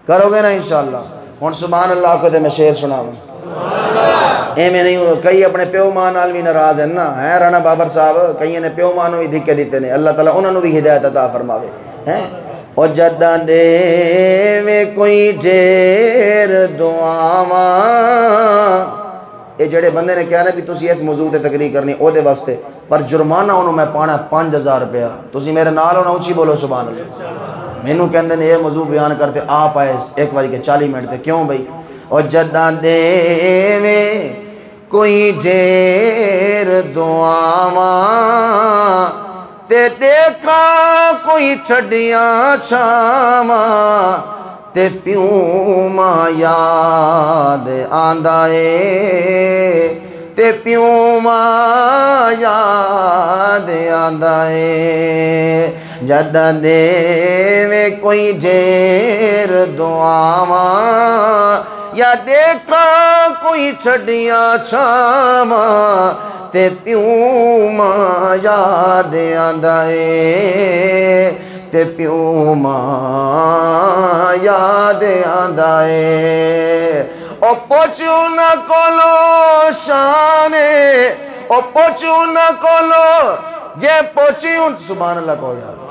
کرو گے نا انشاءاللہ۔ ہن سبحان اللہ کو تے میں شعر سناواں ایویں نہیں کئی اپنے پیو ماں نال بھی ناراض ہیں نا ہے رانا بابر صاحب کئی نے پیو ماں نوں بھی دھکے دیتے نے اللہ تعالیٰ انہاں نوں بھی ہدایت عطا فرماوے ہیں او جداں دے وے کوئی ڈھیر دعاواں یہ جڑے بندے نے کہا نا بھی تسی اس موضوع تے تقریر کرنی او دے واسطے پر جرمانہ انہوں میں پانا 5000 روپیہ تسی میرے نال ہونا اونچی بولو سبحان اللہ مینوں کہندے نے یہ موضوع بیان کرتے آپ آئے 1:40 منٹ تے کیوں بھئی او جداں دے وے کوئی ڈھیر دعاواں تے دیکھا کوئی چھڈیاں چھاواں تے پیوں ماں یاد آندا اے تے پیوں ماں یاد آندا اے جداں دے وے کوئی ڈھیر دعاواں یا دیکھا کوئی چھڈیاں چھاواں تے پیوں ماں یاد آندا اے تے پیوں ماں یاد آندا اے او پوچھوں نہ کولو شانے او پوچھوں نہ کولو جے پوچھوں سبحان اللہ کو یار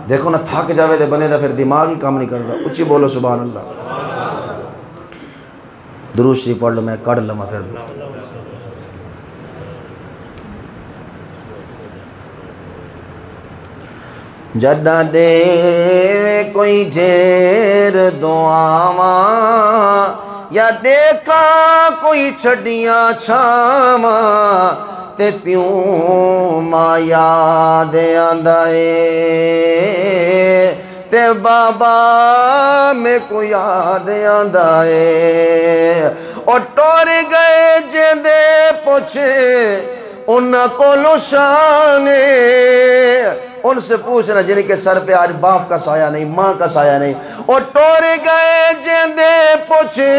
دیکھو نا تھک جاوے دے بنے دا پھر دماغ ہی کام نہیں کرتا اچھی بولو سبحان اللہ درود شریف پڑھ لو میں کڑ لما پھر جداں دے کوئی ڈھیر دعاواں یا دیکھا کوئی چھڈیاں چھاواں تے پیوں ماں یاد آندا اے تے بابا میں کو یاد آندا اے اور ٹور گئے جیندے پوچھے انہاں کولو شانے ان سے پوچھنا جن کے سر پہ آج باپ کا سایہ نہیں ماں کا سایہ نہیں اور ٹور گئے جیندے پوچھے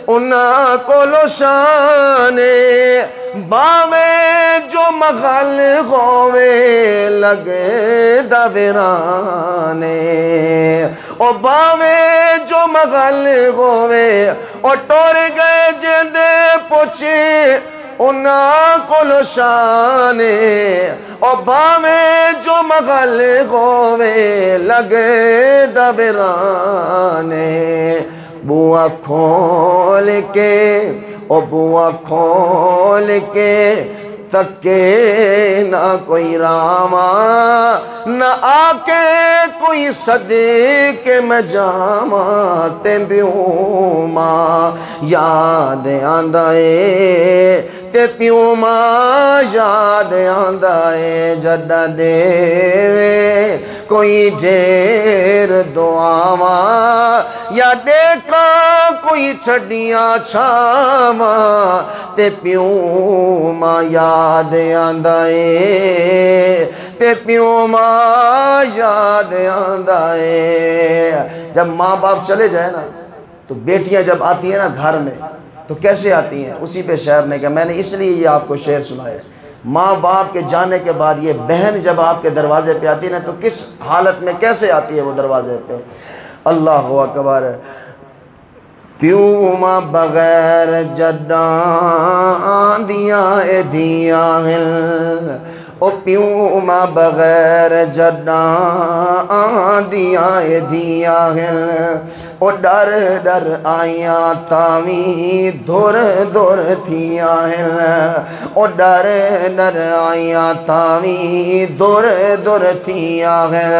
انہاں کولو شانے باوے جو مغل ہووے لگے دا ویرانے او باوے جو مغل ہووے او ٹور گئے جیندے پوچھے انہاں کولو شانے او باوے جو مغل ہووے لگے دا ویرانے بوا کھول کے او بوا کھول کے تکے نہ کوئی راواں نہ آکے کوئی صدقے میں جاواں تے پیوں ماں یاد آندا اے تے پیوں ماں یاد آندا اے جداں دے کوئی ڈھیر دعاواں یا دیکھا کوئی چھڈیاں چھاواں تے پیوں ماں یاد آندا اے تے پیوں ماں یاد آندا اے جب ماں باپ چلے جائے نا تو بیٹیاں جب آتی ہیں نا گھر میں تو کیسے آتی ہیں اسی پہ شعر نے کہا میں نے اس لیے یہ آپ کو شعر سنایا ماں باپ کے جانے کے بعد یہ بہن جب آپ کے دروازے پہ آتی ہے نا تو کس حالت میں کیسے آتی ہے وہ دروازے پہ اللہ اکبر پیوں ماں بغیر جداں آندیاں اے دیاں ہل او پیوں ماں بغیر جداں آندیاں اے دیاں ہل او ڈر ڈر آئیاں تاویں دور دور تھیاں ہل او ڈر ڈر آئیاں تاویں دور دور تھیاں ہل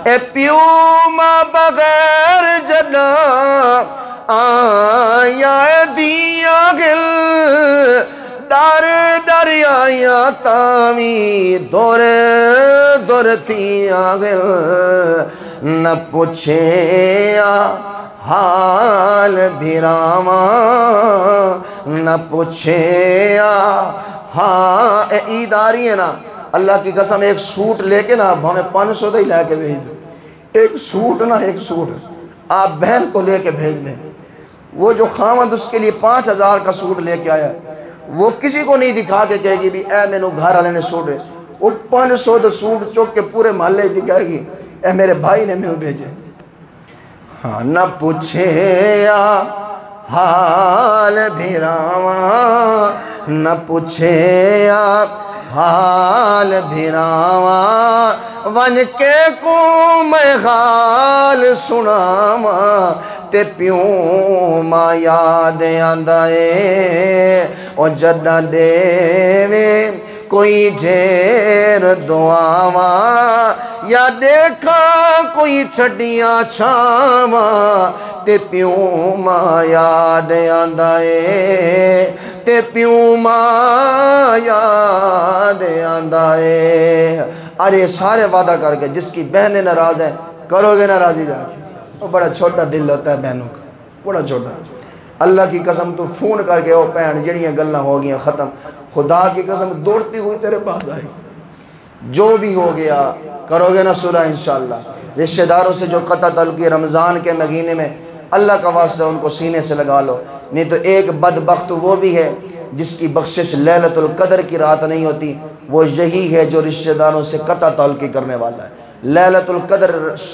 اے پیوں ماں بغیر جداں آئیاں دیاں ہل ڈر ڈر آئیاں تاویں دور دور تھیاں ہل نہ پوچھے حال بھراواں نہ پوچھے ہاں اے عید آ رہی ہے نا اللہ کی قسم ایک سوٹ لے کے نا ہمیں 500 دے ہی لے کے بھیج دو ایک سوٹ نا ایک سوٹ آپ بہن کو لے کے بھیج دیں وہ جو خاوند اس کے لیے 5000 کا سوٹ لے کے آیا وہ کسی کو نہیں دکھا کے کہے گی بھی اے میں نو گھر والے نے سوٹ ہے وہ 500 دا سوٹ چوک کے پورے محلے دکھائے گی اے میرے بھائی نے میں بھیجے ہاں نہ پوچھے یا حال بھراواں، نہ پوچھے یا حال بھراواں، ون کے کو میں حال سناواں، تے پیوں ماں یاد آندا اے او جداں دیوے کوئی ڈھیر دعاواں، یا دیکھا کوئی چھڈیاں چھاواں، تے پیوں ماں یاد آندا اے، تے پیوں ماں یاد آندا اے۔ ارے سارے وعدہ کر کے جس کی بہنیں ناراض ہیں کرو گے ناراضی جا کے؟ وہ بڑا چھوٹا دل ہوتا ہے بہنوں کا، بڑا چھوٹا۔ اللہ کی قسم تو فون کر کے وہ بہن جڑیاں گلاں ہو گیا ختم، خدا کی قسم دوڑتی ہوئی تیرے پاس آئی۔ جو بھی ہو گیا کرو گے نا صلح انشاءاللہ۔ رشتہ داروں سے جو قطع تعلقی رمضان کے مہینے میں اللہ کا واسطہ ان کو سینے سے لگا لو، نہیں تو ایک بدبخت وہ بھی ہے جس کی بخشش لیلۃ القدر کی رات نہیں ہوتی، وہ یہی ہے جو رشتہ داروں سے قطع تعلقی کرنے والا ہے۔ لیلۃ القدر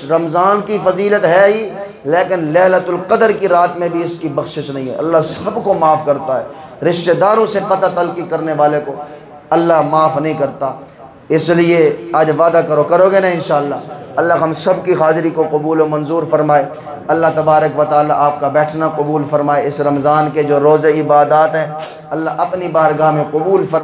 رمضان کی فضیلت ہے ہی، لیکن لیلۃ القدر کی رات میں بھی اس کی بخشش نہیں ہے۔ اللہ سب کو معاف کرتا ہے، رشتہ داروں سے قطع تعلقی کرنے والے کو اللہ معاف نہیں کرتا۔ اس لیے آج وعدہ کرو گے نا انشاءاللہ۔ اللہ ہم سب کی حاضری کو قبول و منظور فرمائے۔ اللہ تبارک و تعالی آپ کا بیٹھنا قبول فرمائے۔ اس رمضان کے جو روزے عبادات ہیں اللہ اپنی بارگاہ میں قبول فرمائے۔